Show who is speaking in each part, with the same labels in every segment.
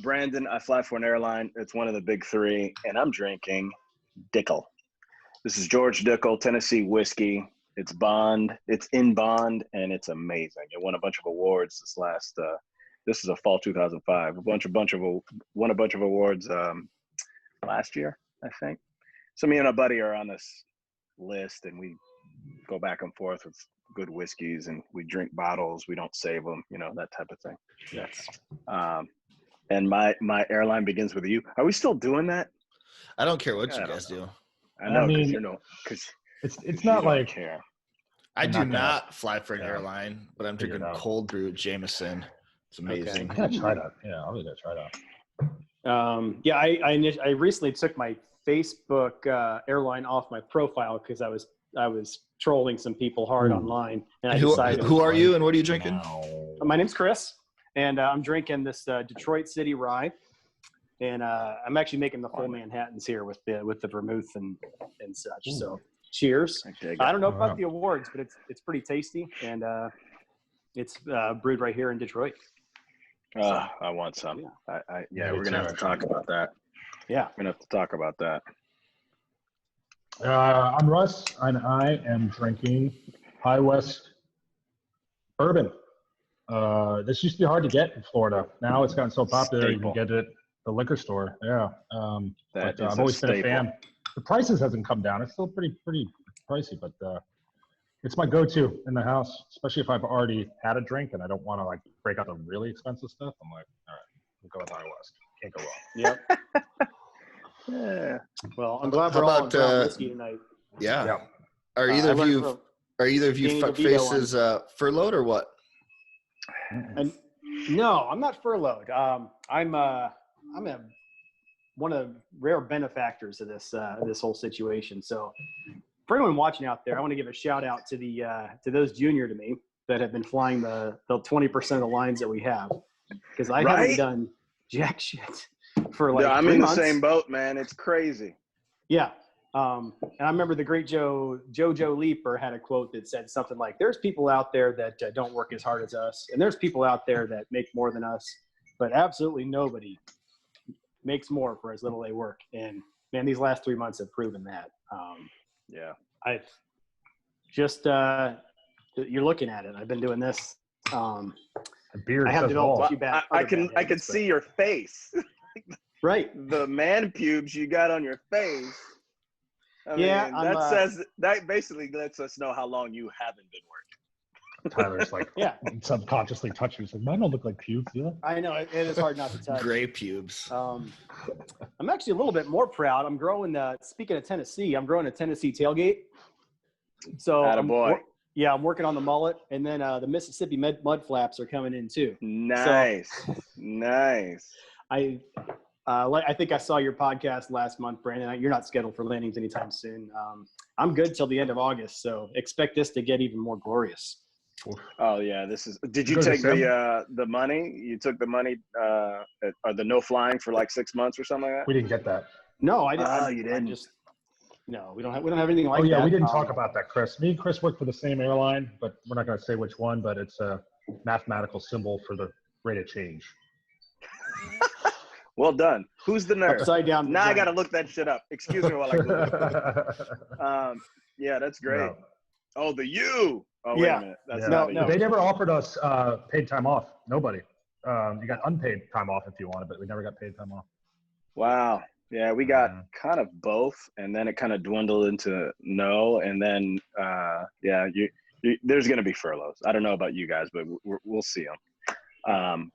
Speaker 1: Brandon, I fly for an airline. It's one of the big three, and I'm drinking Dickel. This is George Dickel, Tennessee whiskey. It's Bond. It's in Bond, and it's amazing. It won a bunch of awards this is a fall 2005. Won a bunch of awards last year, I think. So me and a buddy are on this list, and we go back and forth with good whiskeys, and we drink bottles. We don't save them, that type of thing.
Speaker 2: Yes.
Speaker 1: And my airline begins with a U. Are we still doing that?
Speaker 3: I don't care what you guys do.
Speaker 1: I know,
Speaker 2: because it's not like
Speaker 1: care.
Speaker 3: I do not fly for an airline, but I'm drinking cold brew Jameson. It's amazing.
Speaker 2: Okay. I gotta try that. Yeah, I'm gonna try
Speaker 4: that. I recently took my Facebook airline off my profile because I was trolling some people hard online, and I decided.
Speaker 3: Who are you, and what are you drinking?
Speaker 4: My name's Chris, and I'm drinking this Detroit City Rye, and I'm actually making the full Manhattans here with the vermouth and such. So, cheers! I don't know about the awards, but it's pretty tasty, and it's brewed right here in Detroit.
Speaker 1: I want some. We're gonna have to talk about that.
Speaker 4: Yeah,
Speaker 1: we're gonna have to talk about that.
Speaker 2: I'm Russ, and I am drinking High West Bourbon. This used to be hard to get in Florida. Now it's gotten so popular you can get it at the liquor store. Yeah, but I've always been a fan. The prices hasn't come down. It's still pretty pricey, but it's my go-to in the house, especially if I've already had a drink and I don't want to break out the really expensive stuff. I'm like, all right, we'll go with High West. Can't go wrong.
Speaker 4: Yep. Yeah. Well, I'm glad we're all on whiskey tonight.
Speaker 3: Yeah. Are either of you fuck faces furloughed or what?
Speaker 4: No, I'm not furloughed. I'm one of the rare benefactors of this whole situation. So for anyone watching out there, I want to give a shout out to to those junior to me that have been flying the 20% of the lines that we have, because I haven't done jack shit for
Speaker 1: I'm
Speaker 4: 3
Speaker 1: in
Speaker 4: months.
Speaker 1: the same boat, man. It's crazy.
Speaker 4: Yeah. And I remember the great Jojo Leaper had a quote that said something like, there's people out there that don't work as hard as us, and there's people out there that make more than us, but absolutely nobody makes more for as little they work. And man, these last 3 months have proven that. I just you're looking at it. I've been doing this.
Speaker 2: The beard.
Speaker 4: I have developed a few bad.
Speaker 1: I can see your face.
Speaker 4: Right.
Speaker 1: The man pubes you got on your face. I mean, that basically lets us know how long you haven't been working.
Speaker 2: Tyler's subconsciously touching. He's like, mine don't look like pubes, do they?
Speaker 4: I know, it is hard not to touch.
Speaker 3: Gray pubes.
Speaker 4: I'm actually a little bit more proud. I'm growing. Speaking of Tennessee, I'm growing a Tennessee tailgate. So I'm working on the mullet, and then the Mississippi mud flaps are coming in too.
Speaker 1: Nice, nice.
Speaker 4: I think I saw your podcast last month, Brandon. You're not scheduled for landings anytime soon. I'm good till the end of August, so expect this to get even more glorious.
Speaker 1: Oh yeah, did you take the money? You took the money or the no flying for 6 months or something like that?
Speaker 2: We didn't get that.
Speaker 4: No, I didn't.
Speaker 1: Oh, you didn't.
Speaker 4: No, we don't have anything like that.
Speaker 2: Oh yeah, we didn't talk about that, Chris. Me and Chris work for the same airline, but we're not going to say which one. But it's a mathematical symbol for the rate of change.
Speaker 1: Well done. Who's the nerd?
Speaker 4: Upside down.
Speaker 1: Now I got to look that shit up. Excuse me while I Google it. Yeah, that's great. No. Oh, the U. Oh, wait a minute. That's
Speaker 2: no. They never offered us paid time off. Nobody. You got unpaid time off if you wanted, but we never got paid time off.
Speaker 1: Wow. Yeah, we got kind of both, and then it kind of dwindled into no, and then there's going to be furloughs. I don't know about you guys, but we'll see them.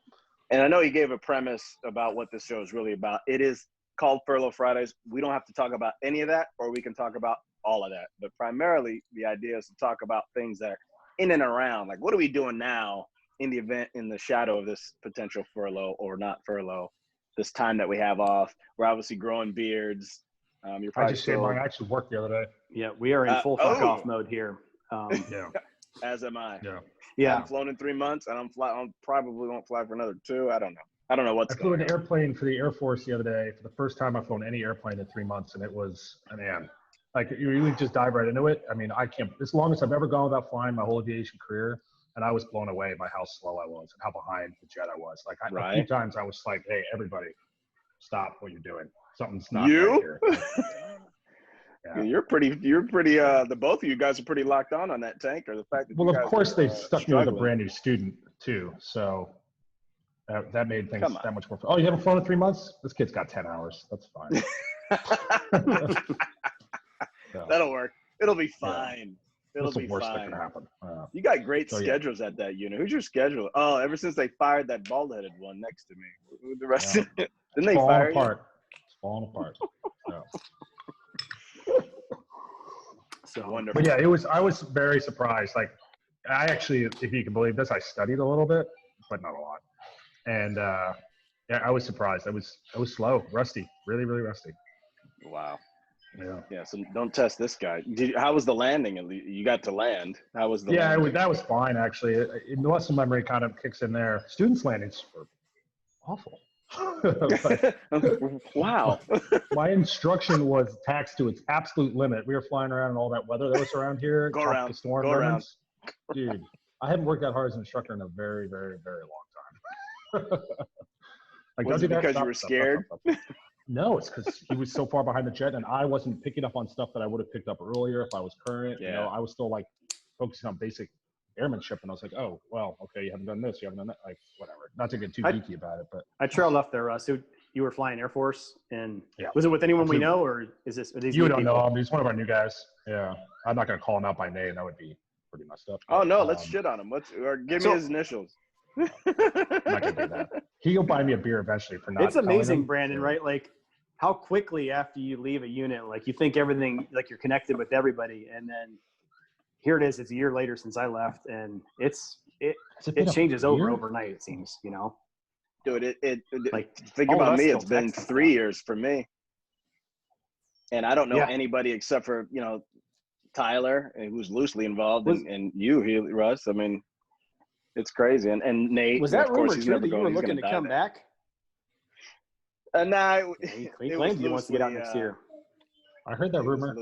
Speaker 1: And I know you gave a premise about what this show is really about. It is called Furlough Fridays. We don't have to talk about any of that, or we can talk about all of that. But primarily, the idea is to talk about things that are in and around. Like, what are we doing now in the event, in the shadow of this potential furlough or not furlough, this time that we have off? We're obviously growing beards. You're probably
Speaker 2: I actually worked the other day.
Speaker 4: Yeah, we are in full fuck off mode here.
Speaker 1: As am I.
Speaker 4: Yeah.
Speaker 1: I've flown in 3 months, and I probably won't fly for another 2. I don't know what's going on.
Speaker 2: I flew an airplane for the Air Force the other day. For the first time I've flown any airplane in 3 months, and it was you really just dive right into it. I mean, I can't. It's the longest I've ever gone without flying my whole aviation career, and I was blown away by how slow I was and how behind the jet I was. Like
Speaker 1: Right.
Speaker 2: A few times I was like, "Hey, everybody, stop what you're doing. Something's not right here."
Speaker 1: Yeah. You're pretty. The both of you guys are pretty locked on that tanker. The fact that
Speaker 2: well, of course they stuck me with a
Speaker 1: struggling.
Speaker 2: brand new student too, so that made things that much more fun. Oh, you haven't flown in 3 months? This kid's got 10 hours. That's fine. So,
Speaker 1: that'll work. It'll be fine.
Speaker 2: Yeah.
Speaker 1: It'll
Speaker 2: That's
Speaker 1: be
Speaker 2: the worst
Speaker 1: fine.
Speaker 2: that can happen.
Speaker 1: You got great schedules at that unit. Who's your schedule? Oh, ever since they fired that bald-headed one next to me. The rest of it. Didn't they fire you?
Speaker 2: It's falling apart.
Speaker 1: So wonderful.
Speaker 2: But yeah, I was very surprised. Like, I actually, if you can believe this, I studied a little bit, but not a lot. And yeah, I was surprised. I was slow, rusty, really, really rusty.
Speaker 1: Wow.
Speaker 2: Yeah.
Speaker 1: Yeah. So don't test this guy. How was the landing? You got to land. How was the?
Speaker 2: Yeah,
Speaker 1: landing?
Speaker 2: that was fine actually. The muscle memory kind of kicks in there. Students' landings were awful.
Speaker 1: Wow.
Speaker 2: My instruction was taxed to its absolute limit. We were flying around in all that weather that was around here.
Speaker 1: Go around.
Speaker 2: Go around. Dude, I haven't worked that hard as an instructor in a very, very, very long time. Like,
Speaker 1: was it because you were scared?
Speaker 2: No, it's because he was so far behind the jet, and I wasn't picking up on stuff that I would have picked up earlier if I was current.
Speaker 1: Yeah.
Speaker 2: You know, I was still like focusing on basic airmanship, and I was like, oh, well, okay, you haven't done this, you haven't done that, like, whatever. Not to get too geeky about it, but
Speaker 4: I trailed off there, Russ. You were flying Air Force, and was it with anyone we know, or is this? Are these
Speaker 2: you don't know him? He's one of our new guys. Yeah, I'm not gonna call him out by name. That would be pretty messed up.
Speaker 1: Oh no, let's shit on him. Or give me his initials.
Speaker 2: I'm not gonna do that. He'll buy me a beer eventually for not.
Speaker 4: It's amazing, Brandon, right? Like how quickly after you leave a unit, like you think everything, like you're connected with everybody, and then here it is. It's a year later since I left, and it changes overnight. It seems, you know.
Speaker 1: Dude,
Speaker 4: like
Speaker 1: think about me. It's been 3 years for me, and I don't know anybody except for Tyler, who's loosely involved, and you, Russ. I mean, it's crazy. And Nate.
Speaker 4: Was that rumor too that you were looking to come back?
Speaker 1: Nah,
Speaker 4: he claims he wants to get out next year.
Speaker 2: I heard that rumor.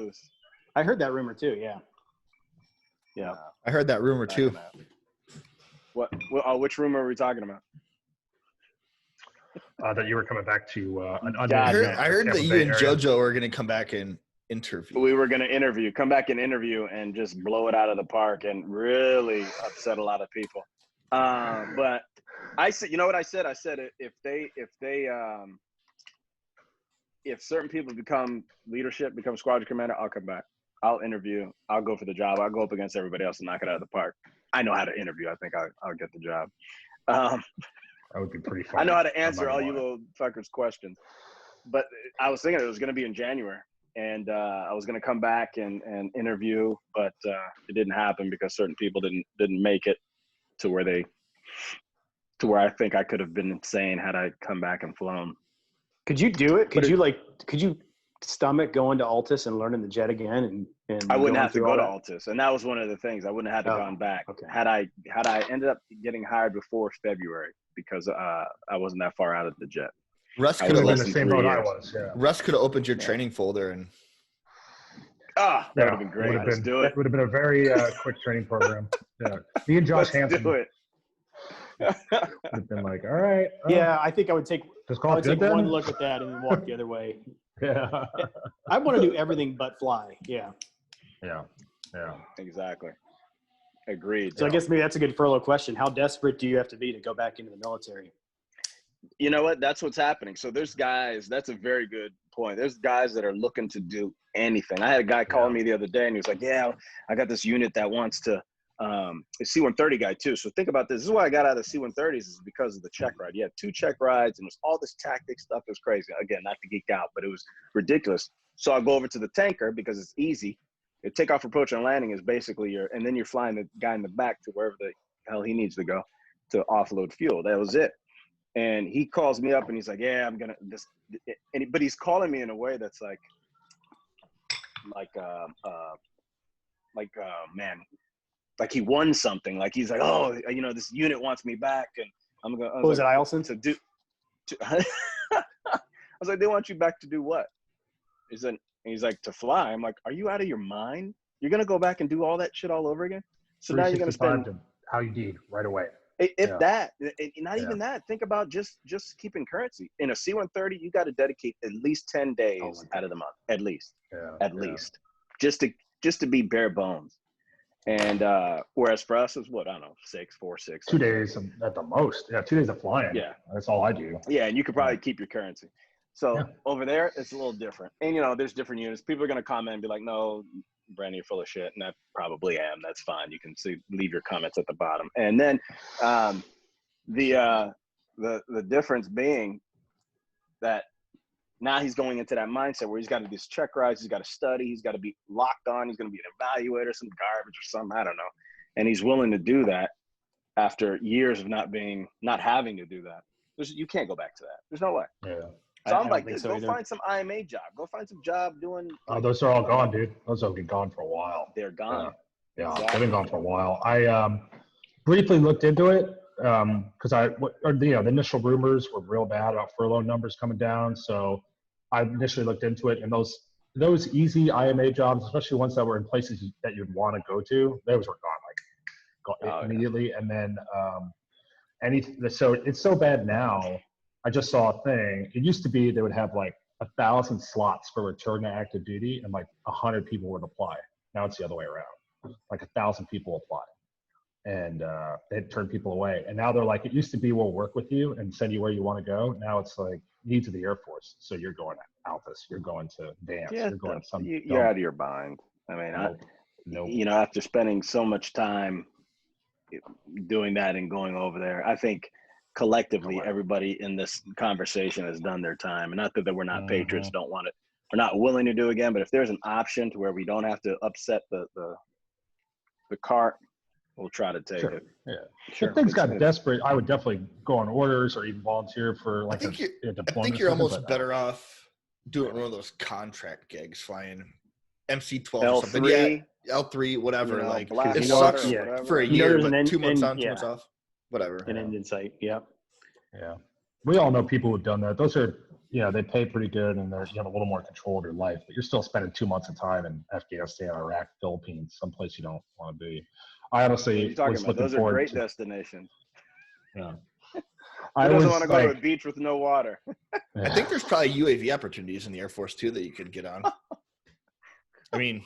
Speaker 4: I heard that rumor too. Yeah.
Speaker 3: Yeah, I heard that rumor too.
Speaker 1: What? Which rumor are we talking about?
Speaker 2: That you were coming back to.
Speaker 3: I heard that you and JoJo are going to come back and interview.
Speaker 1: We were going to come back and interview, and just blow it out of the park, and really upset a lot of people. But I said, you know what I said? I said if certain people become squadron commander, I'll come back. I'll interview. I'll go for the job. I'll go up against everybody else and knock it out of the park. I know how to interview. I think I'll get the job.
Speaker 2: That would be pretty fun.
Speaker 1: I know how to answer all you little fuckers' questions. But I was thinking it was going to be in January, and I was going to come back and interview, but it didn't happen because certain people didn't make it to where I think I could have been insane had I come back and flown.
Speaker 4: Could you do it? Could you stomach going to Altus and learning the jet again? And
Speaker 1: I wouldn't have to go to Altus, and that was one of the things. I wouldn't have had to gone back.
Speaker 4: Okay.
Speaker 1: Had I ended up getting hired before February because I wasn't that far out of the jet.
Speaker 3: Russ could have
Speaker 2: been the same boat I was. Yeah.
Speaker 3: Russ could have opened your training folder and.
Speaker 1: That would have been great. Let's do it.
Speaker 2: It would have been a very quick training program. Yeah. Me and Josh Hansen.
Speaker 1: Do it.
Speaker 2: Would have been like, all right.
Speaker 4: Yeah, I think I would take one look at that and then walk the other way.
Speaker 2: Yeah.
Speaker 4: I want to do everything but fly. Yeah.
Speaker 2: Yeah. Yeah.
Speaker 1: Exactly. Agreed.
Speaker 4: So I guess maybe that's a good furlough question. How desperate do you have to be to go back into the military?
Speaker 1: You know what? That's what's happening. So there's guys, that's a very good point. There's guys that are looking to do anything. I had a guy calling me the other day and he was like, yeah, I got this unit that wants to, a C-130 guy too. So think about this. This is why I got out of the C-130s is because of the check ride. You had 2 check rides and it was all this tactic stuff. It was crazy. Again, not to geek out, but it was ridiculous. So I'll go over to the tanker because it's easy. The takeoff, approach, and landing is basically and then you're flying the guy in the back to wherever the hell he needs to go to offload fuel. That was it. And he calls me up and he's like, yeah, I'm going to but he's calling me in a way that's man, like he won something. Like he's like, oh, this unit wants me back. And I'm going
Speaker 4: was it Eielson?
Speaker 1: I was like, they want you back to do what? He's like, to fly. I'm like, are you out of your mind? You're going to go back and do all that shit all over again? So now you're going to spend
Speaker 2: how you need right away.
Speaker 1: If that, not even that. Think about just keeping currency. In a C-130, you got to dedicate at least 10 days out of the month, at least, just to be bare bones. And whereas for us, it's what, I don't know, 6.
Speaker 2: 2 days at the most. Yeah, 2 days of flying.
Speaker 1: Yeah,
Speaker 2: that's all I do.
Speaker 1: Yeah, and you could probably keep your currency. So over there, it's a little different. And there's different units. People are gonna comment and be like, "No, Brandon, you're full of shit," and I probably am. That's fine. You can leave your comments at the bottom. And then the difference being that now he's going into that mindset where he's got to do this check rides, he's got to study, he's got to be locked on, he's going to be an evaluator, some garbage or something, I don't know. And he's willing to do that after years of not having to do that. You can't go back to that. There's no way.
Speaker 2: Yeah.
Speaker 1: So I'm like, go find some IMA job. Go find some job doing.
Speaker 2: Oh, those are all gone, dude. Those have been gone for a while.
Speaker 1: They're gone.
Speaker 2: Yeah, exactly. They've been gone for a while. I briefly looked into it because the initial rumors were real bad about furlough numbers coming down. So I initially looked into it, and those easy IMA jobs, especially ones that were in places that you'd want to go to, those were gone immediately. Yeah. And then so it's so bad now. I just saw a thing. It used to be they would have like 1,000 slots for return to active duty, and like 100 people would apply. Now it's the other way around. Like 1,000 people apply, and they'd turn people away. And now they're like, it used to be we'll work with you and send you where you want to go. Now it's like needs of the Air Force. So you're going to Altus, you're going to Vance, you're going to some.
Speaker 1: You're out of your mind. I mean, after spending so much time doing that and going over there, I think collectively everybody in this conversation has done their time. And not that we're not patriots, don't want it, we're not willing to do again, but if there's an option to where we don't have to upset the cart, we'll try to take it.
Speaker 2: Yeah, sure. If things got desperate, I would definitely go on orders or even volunteer for like a deployment.
Speaker 3: I think you're almost better off doing one of those contract gigs, flying MC-12 or something. Yeah, L3, whatever. Like it sucks for a year, but 2 months on, 2 months off. Whatever.
Speaker 4: An engine site. Yep.
Speaker 2: Yeah. We all know people who've done that. Those are, they pay pretty good and you have a little more control of your life, but you're still spending 2 months of time in Afghanistan, Iraq, Philippines, someplace you don't want to be. I honestly was looking
Speaker 1: those
Speaker 2: forward
Speaker 1: are great
Speaker 2: to
Speaker 1: destinations.
Speaker 2: Yeah.
Speaker 1: I don't want to go to a beach with no water.
Speaker 3: I think there's probably UAV opportunities in the Air Force too that you could get on. I mean,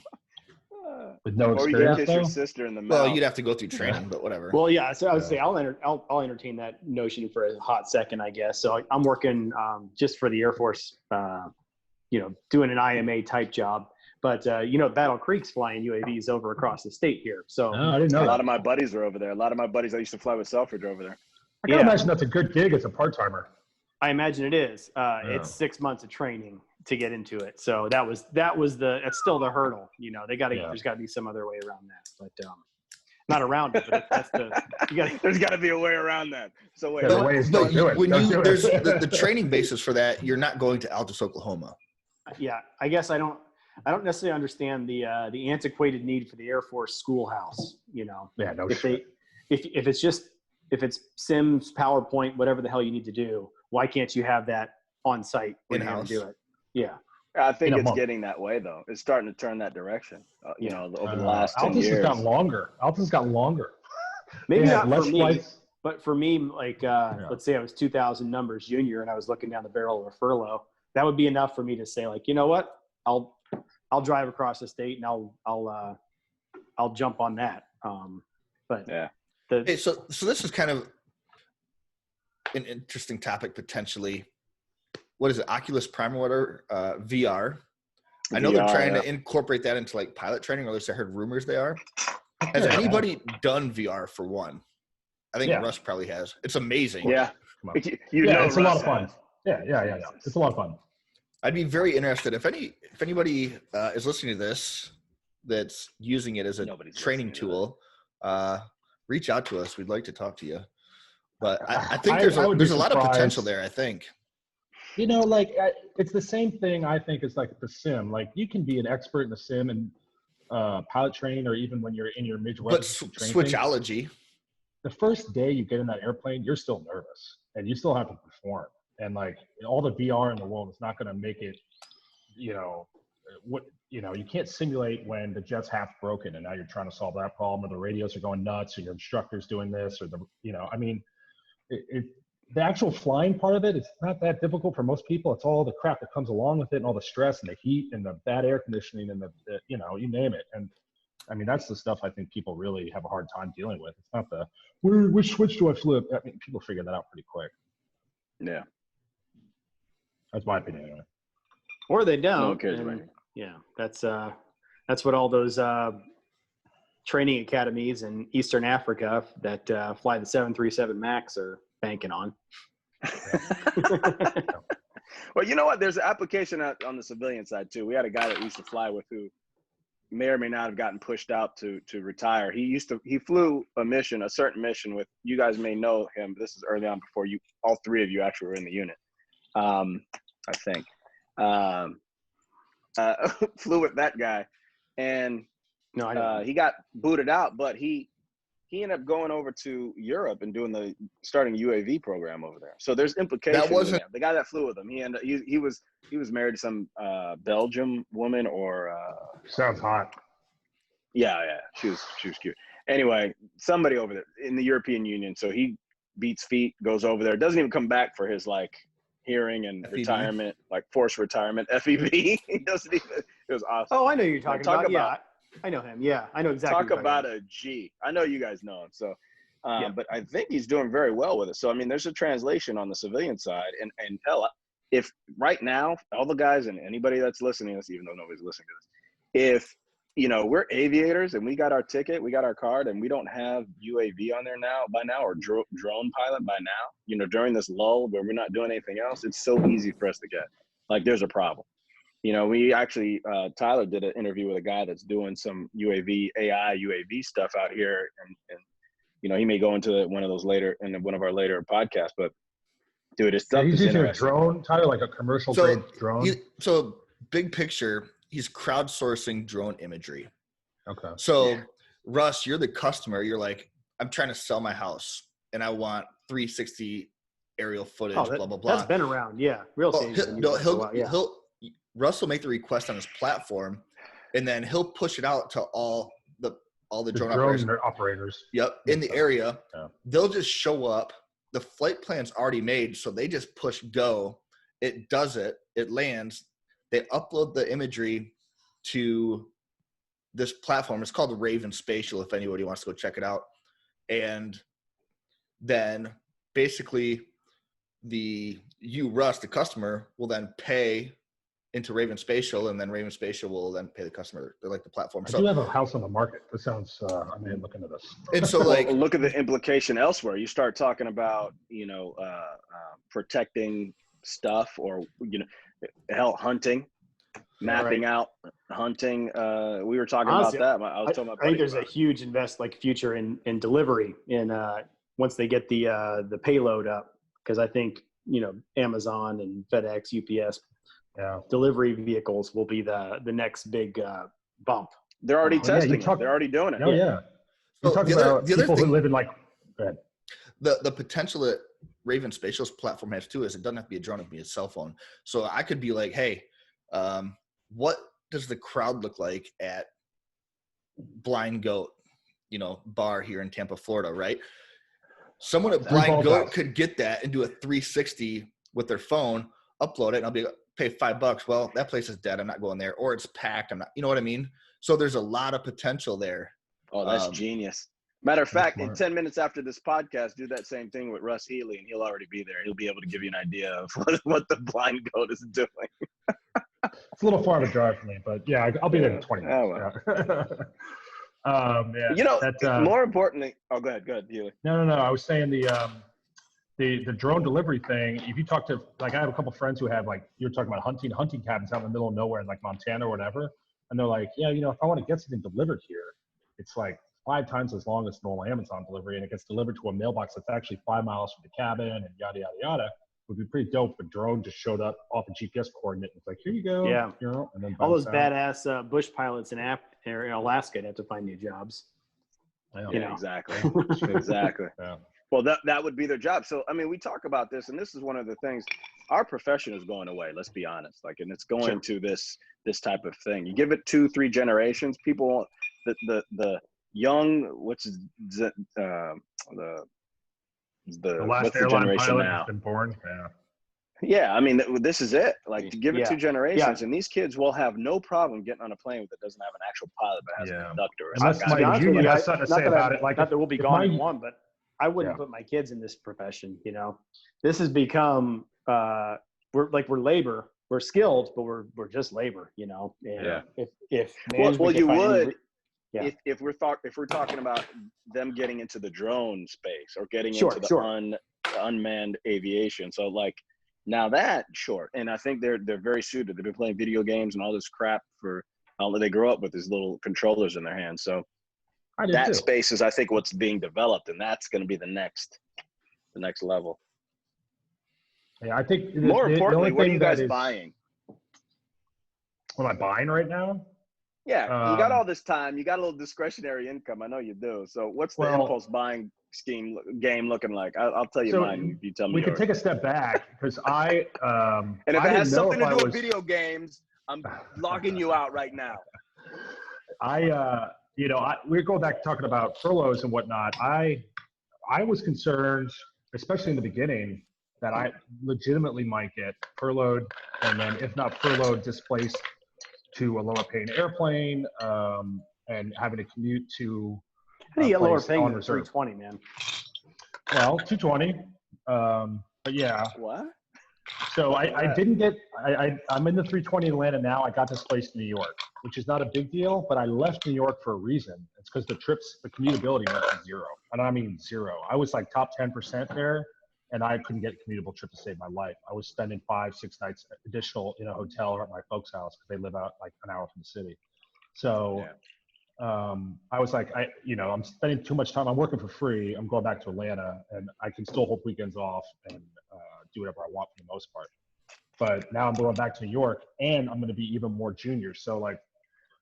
Speaker 2: with no experience,
Speaker 1: or you kiss your sister in the mouth.
Speaker 3: Well, you'd have to go through training, but whatever.
Speaker 4: Well, yeah. So I would say I'll entertain that notion for a hot second, I guess. So I'm working just for the Air Force, doing an IMA type job. But Battle Creek's flying UAVs over across the state here. So
Speaker 2: I didn't know.
Speaker 1: A lot of my buddies are over there. A lot of my buddies I used to fly with Selfridge over there.
Speaker 2: I can imagine that's a good gig as a part-timer.
Speaker 4: I imagine it is. It's 6 months of training to get into it. So that's still the hurdle. There's got to be some other way around that. But not around it, but
Speaker 1: there's got to be a way around that. So wait,
Speaker 3: there's the training basis for that. You're not going to Altus, Oklahoma.
Speaker 4: Yeah, I guess I don't necessarily understand the antiquated need for the Air Force schoolhouse.
Speaker 2: Yeah, no
Speaker 4: if
Speaker 2: shit.
Speaker 4: If it's Sims, PowerPoint, whatever the hell you need to do, why can't you have that on site when you do it? Yeah.
Speaker 1: I think it's getting that way, though. It's starting to turn that direction, over the last 10 years.
Speaker 2: Altus has gotten longer.
Speaker 4: Maybe not for me, flights. But for me, like, let's say I was 2,000 numbers junior and I was looking down the barrel of a furlough, that would be enough for me to say, like, you know what? I'll drive across the state and I'll jump on that. But yeah.
Speaker 3: So this is kind of an interesting topic potentially. What is it? Oculus Prime or whatever, VR. I know they're trying to incorporate that into like pilot training, or at least I heard rumors they are. Has anybody done VR for one? I think Russ probably has. It's amazing.
Speaker 1: Yeah.
Speaker 2: It's a lot of fun. Yeah. It's a lot of fun.
Speaker 3: I'd be very interested if anybody is listening to this that's using it as a training tool. Reach out to us. We'd like to talk to you. But I think there's a lot of potential there, I think.
Speaker 2: It's the same thing, I think, as like the sim. Like, you can be an expert in the sim and pilot training, or even when you're in your Midwest.
Speaker 3: But switchology.
Speaker 2: The first day you get in that airplane, you're still nervous, and you still have to perform. And, like, all the VR in the world is not going to make it, what, you can't simulate when the jet's half broken and now you're trying to solve that problem, or the radios are going nuts, or your instructor's doing this, or the actual flying part of it, it's not that difficult for most people. It's all the crap that comes along with it, and all the stress and the heat and the bad air conditioning and the you name it. And I mean, that's the stuff I think people really have a hard time dealing with. It's not the, which switch do I flip? I mean, people figure that out pretty quick.
Speaker 1: Yeah.
Speaker 2: That's my opinion anyway.
Speaker 4: Or they don't.
Speaker 1: No one cares about you.
Speaker 4: Yeah, that's what all those training academies in Eastern Africa that fly the 737 MAX are banking on.
Speaker 1: Well, you know what? There's an application on the civilian side too. We had a guy that we used to fly with who may or may not have gotten pushed out to retire. He flew a certain mission with, you guys may know him. This is early on before all three of you actually were in the unit. I think. Flew with that guy, and he got booted out, but he ended up going over to Europe and starting a UAV program over there. So there's implications. That wasn't the guy that flew with him. He was married to some Belgium woman, or
Speaker 2: sounds hot.
Speaker 1: Yeah, she was cute. Anyway, somebody over there in the European Union. So he beats feet, goes over there, doesn't even come back for his hearing and
Speaker 3: FEV.
Speaker 1: Retirement, forced retirement, FEV. He doesn't even. It was awesome.
Speaker 4: Oh, I know who you're talking about. Yeah, I know him. Yeah, I know exactly.
Speaker 1: Talk about a G. I know you guys know him. So, but I think he's doing very well with it. So, I mean, there's a translation on the civilian side, and hell, if right now all the guys and anybody that's listening to this, even though nobody's listening to this, if we're aviators and we got our ticket, we got our card, and we don't have UAV on there by now, or drone pilot by now, during this lull where we're not doing anything else, it's so easy for us to get. There's a problem. We actually, Tyler did an interview with a guy that's doing some AI UAV stuff out here. And he may go into one of those later in one of our later podcasts, but dude, it's stuff.
Speaker 2: He's using a drone, Tyler, like a commercial grade drone.
Speaker 3: So big picture, he's crowdsourcing drone imagery.
Speaker 2: Okay.
Speaker 3: So Russ, you're the customer. You're like, I'm trying to sell my house and I want 360 aerial footage, blah, blah, blah.
Speaker 4: That's been around. Yeah. Real estate.
Speaker 3: Russ will make the request on his platform, and then he'll push it out to all the drone
Speaker 2: operators.
Speaker 3: Yep. In the area, they'll just show up. The flight plan's already made. So they just push go. It does it. It lands. They upload the imagery to this platform. It's called Raven Spatial, if anybody wants to go check it out. And then basically Russ, the customer, will then pay into Raven Spatial, and then Raven Spatial will then pay the customer. They're like the platform.
Speaker 2: I do have a house on the market. This sounds, I mean, look into this.
Speaker 3: And so
Speaker 1: look at the implication elsewhere. You start talking about, protecting stuff, or, hunting, mapping out hunting. We were talking about that. I
Speaker 4: think there's a huge future in delivery once they get the payload up, because I think, Amazon and FedEx, UPS, delivery vehicles will be the next big bump.
Speaker 1: They're already testing it. They're already doing it.
Speaker 2: Oh, yeah. You're talking about people who live in
Speaker 3: the potential that Raven Spatial's platform has too is it doesn't have to be a drone, it can be a cell phone. So I could be like, hey, what does the crowd look like at Blind Goat, bar here in Tampa, Florida, right? Someone at Blind Goat could get that and do a 360 with their phone, upload it, and I'll be pay $5. Well, that place is dead. I'm not going there. Or it's packed. I'm not, you know what I mean? So there's a lot of potential there.
Speaker 1: Oh, that's genius. Matter of fact, in 10 minutes after this podcast, do that same thing with Russ Healy, and he'll already be there. He'll be able to give you an idea of what the Blind Goat is doing.
Speaker 2: It's a little far of a drive for me, but yeah, I'll be there in 20 minutes.
Speaker 1: Oh, well. More importantly, go ahead, Healy.
Speaker 2: No. I was saying the drone delivery thing. If you talk to, I have a couple friends who have, you're talking about hunting cabins out in the middle of nowhere in Montana or whatever, and they're like, yeah, if I want to get something delivered here, it's 5 times as long as normal Amazon delivery, and it gets delivered to a mailbox that's actually 5 miles from the cabin, and yada yada yada. It would be pretty dope if a drone just showed up off a GPS coordinate. It's like, here you go.
Speaker 4: Yeah.
Speaker 2: And then
Speaker 4: all those badass bush pilots in Alaska have to find new jobs.
Speaker 1: Yeah, exactly. Exactly.
Speaker 2: Yeah.
Speaker 1: Well, that would be their job. So, I mean, we talk about this, and this is one of the things. Our profession is going away. Let's be honest. Like, and it's going to this type of thing. You give it 2-3 generations, people, the young, the
Speaker 2: last
Speaker 1: what's the
Speaker 2: airline
Speaker 1: generation
Speaker 2: pilot
Speaker 1: now?
Speaker 2: has been born. Yeah.
Speaker 1: Yeah, I mean, this is it. Like, to give it 2 generations,
Speaker 4: Yeah.
Speaker 1: and these kids will have no problem getting on a plane that doesn't have an actual pilot, but has a conductor. Or
Speaker 2: Unless
Speaker 1: some guy.
Speaker 2: my union has something to say about it. Like,
Speaker 4: not that we'll be
Speaker 2: if
Speaker 4: gone
Speaker 2: my-
Speaker 4: in one, but I wouldn't put my kids in this profession. You know, this has become we're labor. We're skilled, but we're just labor. You know, and if
Speaker 1: well, you would.
Speaker 4: Yeah.
Speaker 1: If we're talking about them getting into the drone space or getting into the unmanned aviation, so like now that and I think they're very suited. They've been playing video games and all this crap for they grow up with these little controllers in their hands. So that space is, I think, what's being developed, and that's going to be the next level.
Speaker 2: Yeah, I think
Speaker 1: more importantly, what are you guys buying?
Speaker 2: What am I buying right now?
Speaker 1: Yeah, you got all this time. You got a little discretionary income. I know you do. So what's the impulse buying game looking like? I'll tell you mine. You tell me
Speaker 2: we
Speaker 1: yours.
Speaker 2: can take a step back because and
Speaker 1: if it has something to do with video games, I'm logging you out right now.
Speaker 2: We're going back talking about furloughs and whatnot. I was concerned, especially in the beginning, that I legitimately might get furloughed, and then if not furloughed, displaced to a lower paying airplane, and having to commute to.
Speaker 4: How do you get lower paying than 320, man?
Speaker 2: Well, 220. But yeah.
Speaker 1: What?
Speaker 2: So I didn't get. I'm in the 320 Atlanta now. I got displaced in New York, which is not a big deal. But I left New York for a reason. It's because the commutability went to zero, and I mean zero. I was like top 10% there. And I couldn't get a commutable trip to save my life. I was spending 5-6 nights additional in a hotel or at my folks' house because they live out like an hour from the city. So I was like, I'm spending too much time. I'm working for free. I'm going back to Atlanta, and I can still hold weekends off and do whatever I want for the most part. But now I'm going back to New York, and I'm going to be even more junior. So like,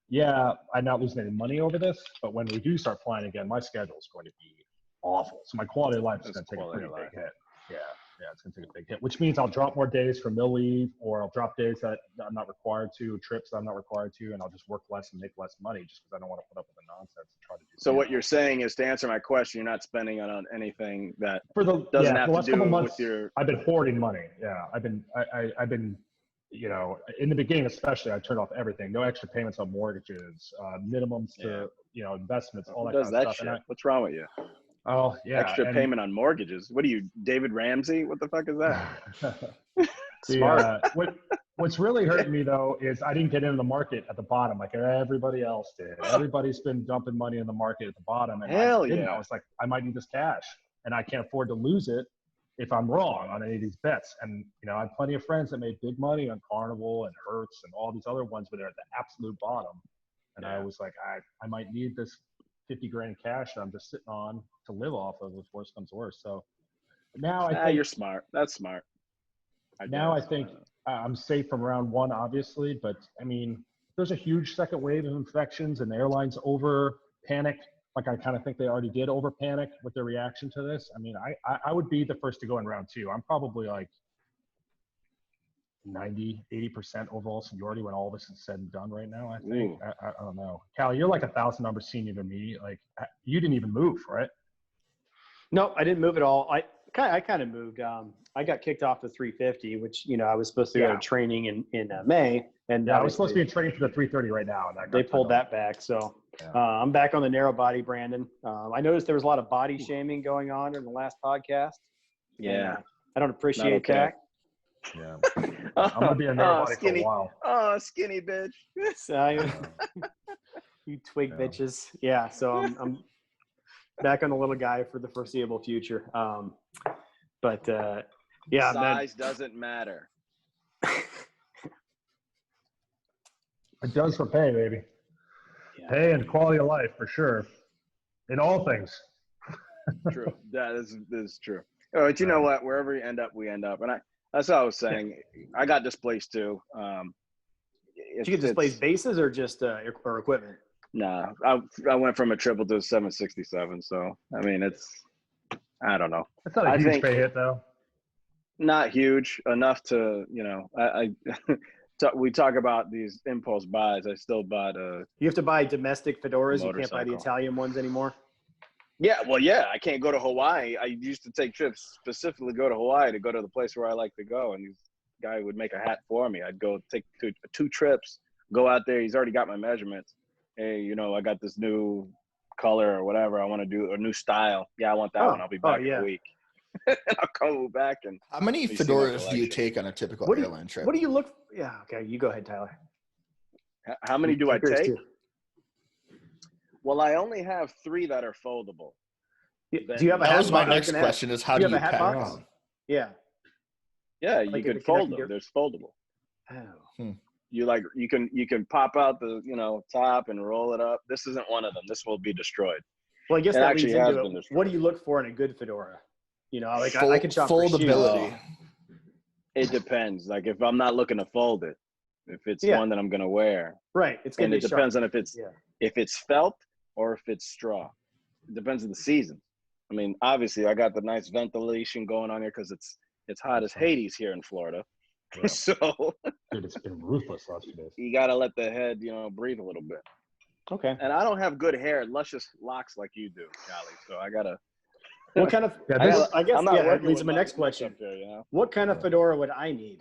Speaker 2: yeah, I'm not losing any money over this. But when we do start flying again, my schedule is going to be awful. So my quality of life is going to take a pretty big hit. Yeah, it's going to take a big hit, which means I'll drop more days for mill leave, or I'll drop days that I'm not required to, trips that I'm not required to, and I'll just work less and make less money just because I don't want to put up with the nonsense and try to do.
Speaker 1: So what you're saying is, to answer my question, you're not spending on anything that doesn't have to do with your.
Speaker 2: I've been hoarding money. Yeah, I've been, in the beginning especially, I turned off everything. No extra payments on mortgages, minimums to investments, all that kind of stuff.
Speaker 1: Shit? What's wrong with you?
Speaker 2: Oh yeah.
Speaker 1: Extra payment on mortgages. What are you, David Ramsey? What the fuck is that?
Speaker 2: Smart. What's really hurting me though is I didn't get into the market at the bottom like everybody else did. Everybody's been dumping money in the market at the bottom, and I was like, I might need this cash, and I can't afford to lose it if I'm wrong on any of these bets. And I have plenty of friends that made big money on Carnival and Hertz and all these other ones, but they're at the absolute bottom. And I was like, I might need this 50 grand cash that I'm just sitting on to live off of if worse comes to worse. So now I think
Speaker 1: you're smart. That's smart.
Speaker 2: I think I'm safe from round one, obviously, but I mean, there's a huge second wave of infections and the airlines over panicked. Like I kind of think they already did over panic with their reaction to this. I mean, I would be the first to go in round two. I'm probably like 90-80% overall seniority when all this is said and done right now. I think. I don't know. Callie, you're like 1,000 numbers senior to me. Like you didn't even move, right?
Speaker 4: No, I didn't move at all. I kind of moved. I got kicked off the 350, which I was supposed to go to training in May, and
Speaker 2: I was supposed to be in training for the 330 right now, and
Speaker 4: they pulled that back. So I'm back on the narrow body, Brandon. I noticed there was a lot of body shaming going on in the last podcast.
Speaker 1: Yeah,
Speaker 4: I don't appreciate that.
Speaker 2: Yeah, I'm gonna be a narrow body for a while.
Speaker 1: Oh, skinny bitch.
Speaker 4: You twig bitches. Yeah, so I'm back on the little guy for the foreseeable future.
Speaker 1: Size doesn't matter.
Speaker 2: It does for pay, baby. Yeah. Pay and quality of life for sure. In all things.
Speaker 1: True. That is true. Oh, but you know what? Wherever we end up, and that's what I was saying. I got displaced too.
Speaker 4: Did you get displaced bases or just or equipment?
Speaker 1: Nah, I went from a triple to a 767. So I mean, I don't know.
Speaker 2: That's not a huge pay hit, though.
Speaker 1: Not huge enough to, we talk about these impulse buys. I still bought a.
Speaker 4: You have to buy domestic fedoras. You can't buy the
Speaker 1: motorcycle.
Speaker 4: Italian ones anymore.
Speaker 1: Yeah, well, yeah, I can't go to Hawaii. I used to take trips specifically go to Hawaii to go to the place where I like to go, and this guy would make a hat for me. I'd go take two trips, go out there. He's already got my measurements. Hey, I got this new color or whatever I want to do, or new style. Yeah, I want that one. I'll be back in a week. And I'll come back and.
Speaker 3: How many fedoras do you take on a typical airline trip?
Speaker 4: What do you look? Yeah, okay, you go ahead, Tyler.
Speaker 1: How many do I take? Well, I only have 3 that are foldable.
Speaker 4: Do you have a hat box?
Speaker 3: That was my next question: is how do you pack them?
Speaker 4: Yeah.
Speaker 1: Yeah, you can fold them. There's foldable.
Speaker 4: Oh.
Speaker 1: You can pop out the top and roll it up. This isn't one of them. This will be destroyed.
Speaker 4: Well, I guess that leads into it. What do you look for in a good fedora? I can shop for
Speaker 3: foldability.
Speaker 1: It depends. Like if I'm not looking to fold it, if it's one that I'm gonna wear,
Speaker 4: right? It's gonna be sharp.
Speaker 1: Depends on if it's felt or if it's straw. It depends on the season. I mean, obviously, I got the nice ventilation going on here because it's hot as Hades here in Florida. Yeah. So,
Speaker 2: dude, it's been ruthless last few days.
Speaker 1: You gotta let the head, breathe a little bit.
Speaker 4: Okay.
Speaker 1: And I don't have good hair, luscious locks like you do, Callie. So I gotta.
Speaker 4: What kind of? I guess that leads to my next question.
Speaker 1: Here,
Speaker 4: What kind of fedora would I need?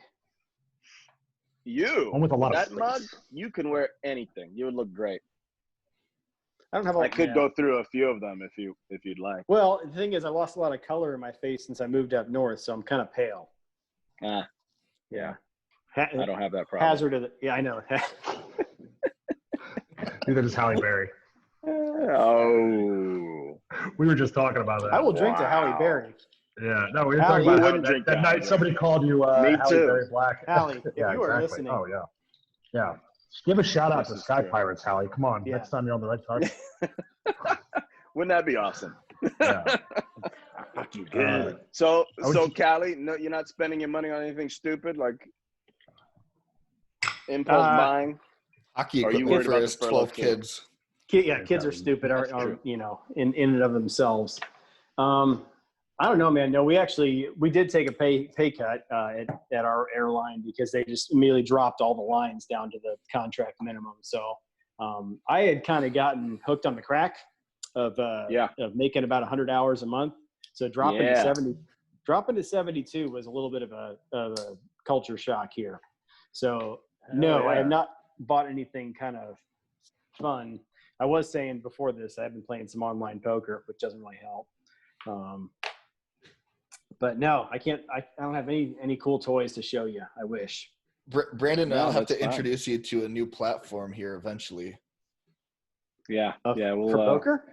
Speaker 1: You.
Speaker 2: One with a lot
Speaker 1: that
Speaker 2: of
Speaker 1: mug, you can wear anything. You would look great.
Speaker 4: I don't have.
Speaker 1: I could go through a few of them if you'd like.
Speaker 4: Well, the thing is, I lost a lot of color in my face since I moved up north, so I'm kind of pale.
Speaker 1: Yeah. I don't have that problem.
Speaker 4: Hazard of I know.
Speaker 2: Neither does Halle Berry.
Speaker 1: Oh.
Speaker 2: We were just talking about that.
Speaker 4: I will drink to Halle Berry.
Speaker 2: Yeah, no, we were talking about that night somebody called you
Speaker 1: Me
Speaker 2: Halle
Speaker 1: too.
Speaker 2: Berry Black.
Speaker 4: Halle, if
Speaker 2: yeah,
Speaker 4: you are
Speaker 2: exactly.
Speaker 4: listening.
Speaker 2: Oh, yeah. Yeah. Give a shout out to Sky Pirates, Halle. Come on, next time you're on the red carpet.
Speaker 1: Wouldn't that be awesome?
Speaker 2: Yeah.
Speaker 1: Fucking good. So Callie, no, you're not spending your money on anything stupid like impulse buying?
Speaker 3: Hockey equipment for his 12 kids.
Speaker 4: Kids are stupid, in and of themselves. I don't know, man. No, we did take a pay cut at our airline because they just immediately dropped all the lines down to the contract minimum. So I had kind of gotten hooked on the crack of making about 100 hours a month. So dropping to 72 was a little bit of a culture shock here. So I have not bought anything kind of fun. I was saying before this, I've been playing some online poker, which doesn't really help. But no, I can't. I don't have any cool toys to show you. I wish.
Speaker 3: Brandon, I'll have to introduce you to a new platform here eventually.
Speaker 1: Yeah, we'll,
Speaker 4: for poker.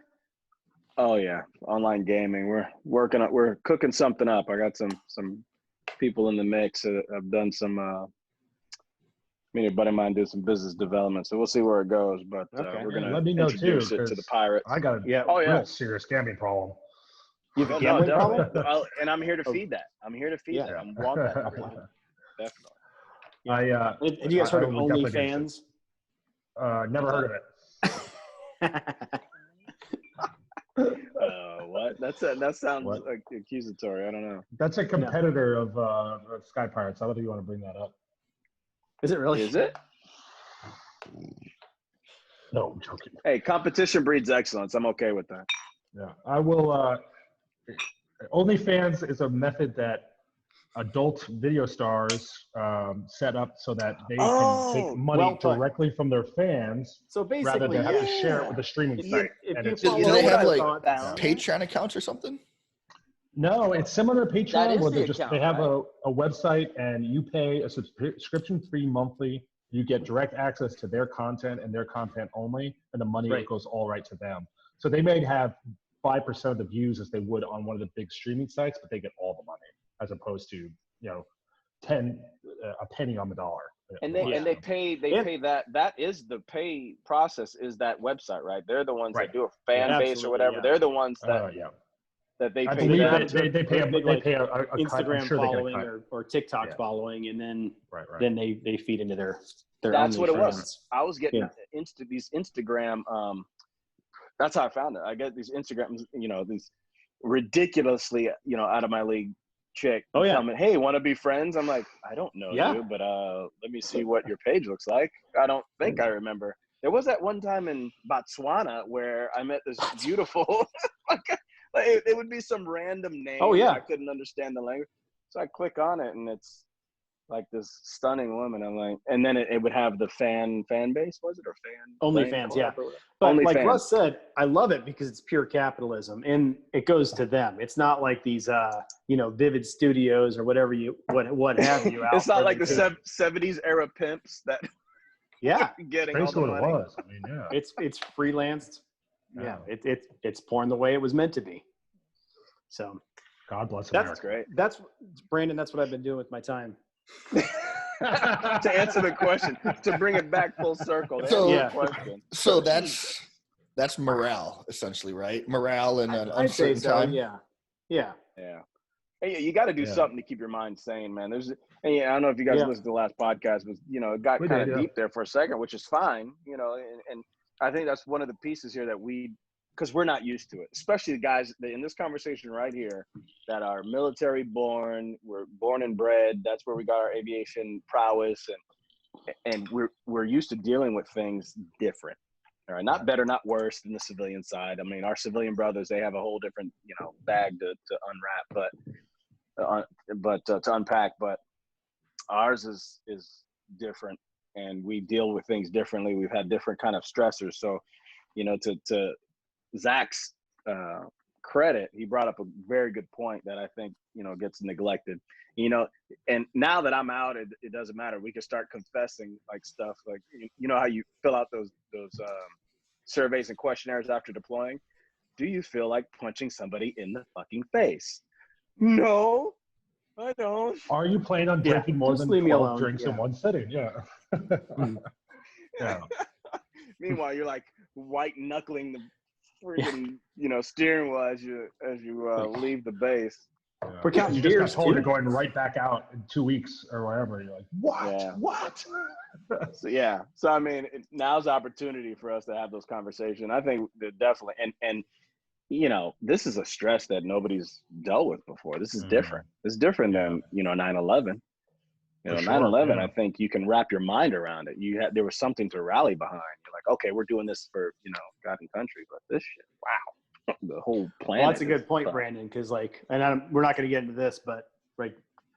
Speaker 1: Oh yeah, online gaming. We're cooking something up. I got some people in the mix. I've done some. Me and a buddy of mine do some business development, so we'll see where it goes. But we're gonna
Speaker 2: let me know
Speaker 1: introduce
Speaker 2: too,
Speaker 1: it to the Pirates.
Speaker 2: I got a real serious gambling problem.
Speaker 4: You have a gambling problem?
Speaker 1: And I'm here to feed that. I want that. Definitely.
Speaker 4: Have you guys heard of OnlyFans?
Speaker 2: Never heard of it.
Speaker 1: What? That sounds like accusatory. I don't know.
Speaker 2: That's a competitor of Sky Pirates. I don't think you want to bring that up.
Speaker 4: Is it really?
Speaker 1: Is it?
Speaker 2: No, I'm joking.
Speaker 1: Hey, competition breeds excellence. I'm okay with that.
Speaker 2: Yeah, I will. OnlyFans is a method that adult video stars set up so that they can take money directly from their fans,
Speaker 4: so basically,
Speaker 2: rather than have to share it with the streaming site.
Speaker 3: Do they have like Patreon accounts or something?
Speaker 2: No, it's similar to Patreon where they have a website and you pay a subscription fee monthly. You get direct access to their content and their content only, and the money goes all right to them. So they may have 5% of the views as they would on one of the big streaming sites, but they get all the money as opposed to a penny on the dollar.
Speaker 1: And they pay that is the pay process is that website, right? They're the ones that do a fan base or whatever. They're the ones that that they pay.
Speaker 2: I believe they pay a
Speaker 4: Instagram following or TikTok following, and then then they feed into their
Speaker 1: That's what it was.
Speaker 4: fans.
Speaker 1: I was getting these Instagram. That's how I found it. I get these Instagram, these ridiculously, out of my league chick coming, hey, want to be friends? I'm like, I don't know you, but let me see what your page looks like. I don't think I remember. There was that one time in Botswana where I met this beautiful, it would be some random name.
Speaker 4: Oh, yeah.
Speaker 1: I couldn't understand the language. So I click on it, and it's like this stunning woman. I'm like, and then it would have the fan base, was it? Or
Speaker 4: OnlyFans, yeah. But like Russ said, I love it because it's pure capitalism, and it goes to them. It's not like these, Vivid Studios or whatever what have you.
Speaker 1: It's not like the 70s era pimps that getting all the money.
Speaker 2: What it was. I mean, yeah.
Speaker 4: It's freelanced. Yeah, it's porn the way it was meant to be. So,
Speaker 2: God bless America.
Speaker 1: That's great.
Speaker 4: That's Brandon. That's what I've been doing with my time.
Speaker 1: To answer the question, to bring it back full circle.
Speaker 3: So that's morale, essentially, right? Morale in an uncertain time.
Speaker 4: Yeah.
Speaker 1: Hey, you got to do something to keep your mind sane, man. I don't know if you guys listened to the last podcast, but it got kind of deep there for a second, which is fine, and I think that's one of the pieces here that because we're not used to it, especially the guys in this conversation right here that are military born, we're born and bred. That's where we got our aviation prowess, and we're used to dealing with things different. All right, not better, not worse than the civilian side. I mean, our civilian brothers, they have a whole different, bag to unwrap, but to unpack. But ours is different, and we deal with things differently. We've had different kind of stressors. So, to Zach's credit, he brought up a very good point that I think gets neglected. And now that I'm out, it doesn't matter. We can start confessing like stuff like how you fill out those surveys and questionnaires after deploying. Do you feel like punching somebody in the fucking face? No, I don't.
Speaker 2: Are you planning on drinking more than 12 drinks in one sitting? Yeah. Yeah.
Speaker 1: Meanwhile, you're like white knuckling the freaking steering wheel as you leave the base.
Speaker 2: Yeah. We're counting beers. You just got told you're going right back out in 2 weeks or whatever. You're like, what?
Speaker 1: Yeah.
Speaker 2: What?
Speaker 1: So I mean, now's the opportunity for us to have those conversations. I think that definitely, and this is a stress that nobody's dealt with before. This is different. It's different than 9/11. 9/11. I think you can wrap your mind around it. There was something to rally behind. You're like, okay, we're doing this for God and country, but this shit, wow, the whole planet.
Speaker 4: Well, that's a good point, Brandon, because we're not going to get into this, but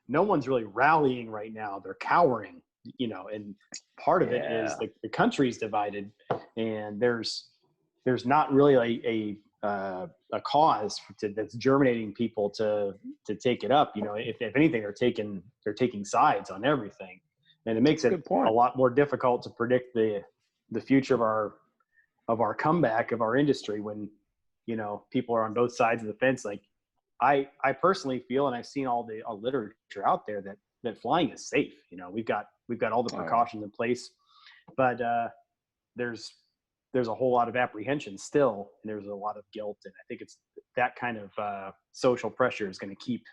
Speaker 4: no one's really rallying right now. They're cowering, and part of it is the country's divided, and there's not really a cause that's germinating people to take it up. If anything, they're taking sides on everything, and it makes it a lot more difficult to predict the future of our comeback of our industry when people are on both sides of the fence. Like I personally feel, and I've seen all the literature out there that flying is safe. We've got all the precautions in place, but there's a whole lot of apprehension still, and there's a lot of guilt, and I think it's that kind of social pressure is going to keep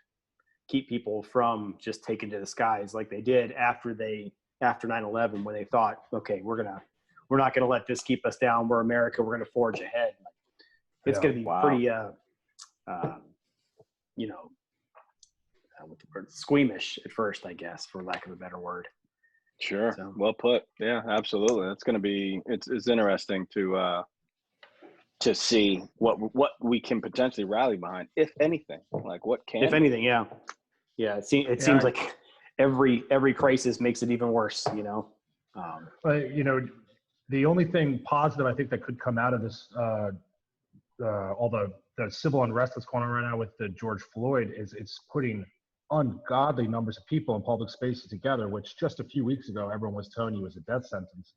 Speaker 4: people from just taking to the skies like they did after 9/11, when they thought, okay, we're not going to let this keep us down. We're America. We're going to forge ahead. It's going to be pretty, what's the word? Squeamish at first, I guess, for lack of a better word.
Speaker 1: Sure. So. Well put. Yeah, absolutely. It's going to be, it's interesting to see what we can potentially rally behind, if anything. Like what can?
Speaker 4: If anything, yeah. Yeah. It seems like every crisis makes it even worse,
Speaker 2: But, the only thing positive I think that could come out of this, all the civil unrest that's going on right now with the George Floyd is it's putting ungodly numbers of people in public spaces together, which just a few weeks ago everyone was telling you was a death sentence.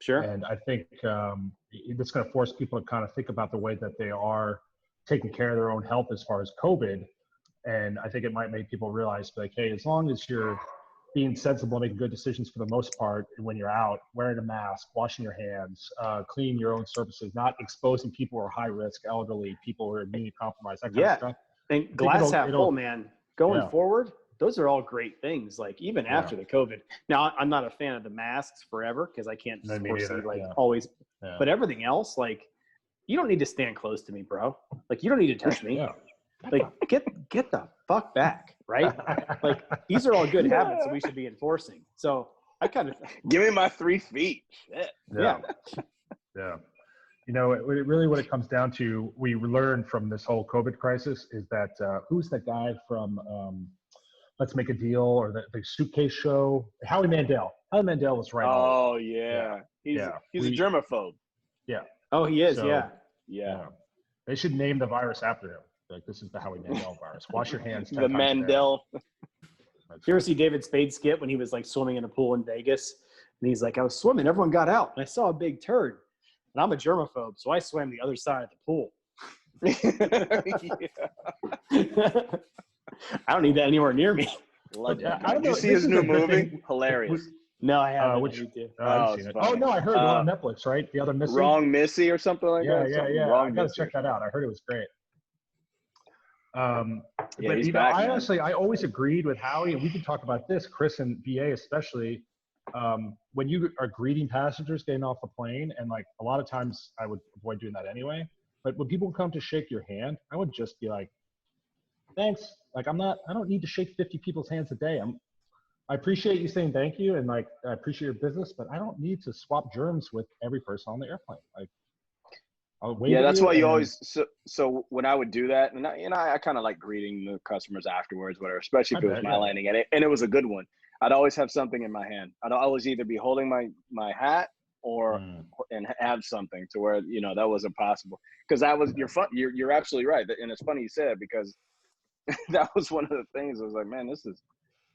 Speaker 4: Sure.
Speaker 2: And I think it's going to force people to kind of think about the way that they are taking care of their own health as far as COVID. And I think it might make people realize, like, hey, as long as you're being sensible and making good decisions for the most part, and when you're out, wearing a mask, washing your hands, cleaning your own surfaces, not exposing people who are high risk, elderly, people who are immunocompromised, that kind of stuff.
Speaker 4: And glass half full, man. Going forward, those are all great things. Like even after the COVID. Now, I'm not a fan of the masks forever because I can't foresee always. Yeah. But everything else, like you don't need to stand close to me, bro. Like you don't need to touch me. Like, get the fuck back, right? Like, these are all good habits that we should be enforcing. So I kind of
Speaker 1: give me my 3 feet. Shit.
Speaker 4: Yeah.
Speaker 2: You know, what it comes down to, we learned from this whole COVID crisis is that who's that guy from Let's Make a Deal or the suitcase show? Howie Mandel. Howie Mandel was right.
Speaker 1: Oh yeah. He's a germaphobe.
Speaker 2: Yeah.
Speaker 4: Oh, he is.
Speaker 1: Yeah.
Speaker 2: They should name the virus after him. Like, this is the Howie Mandel virus. Wash your hands.
Speaker 1: The Mandel.
Speaker 4: You ever see David Spade's skit when he was like swimming in a pool in Vegas? And he's like, I was swimming, everyone got out, and I saw a big turd. And I'm a germaphobe, so I swam the other side of the pool. I don't need that anywhere near me.
Speaker 1: Did you see his new movie? Hilarious.
Speaker 4: No, I haven't.
Speaker 2: Which?
Speaker 1: Oh,
Speaker 2: seen it. Oh no, I heard it on Netflix, right? The other Missy.
Speaker 1: Wrong Missy or something like that.
Speaker 2: Yeah. I gotta check that out. I heard it was great. But you know, I always agreed with Howie, and we can talk about this, Chris and VA especially. When you are greeting passengers getting off the plane, and like a lot of times I would avoid doing that anyway. But when people come to shake your hand, I would just be like, "Thanks." Like I don't need to shake 50 people's hands a day. I appreciate you saying thank you, and like I appreciate your business, but I don't need to swap germs with every person on the airplane. Like.
Speaker 1: Yeah, that's why you always. So when I would do that, and I kind of like greeting the customers afterwards, whatever. Especially if it was my landing, and it was a good one. I'd always have something in my hand. I'd always either be holding my hat or and have something to where that wasn't possible, because that was you're absolutely right, and it's funny you said, because that was one of the things. I was like, man, this is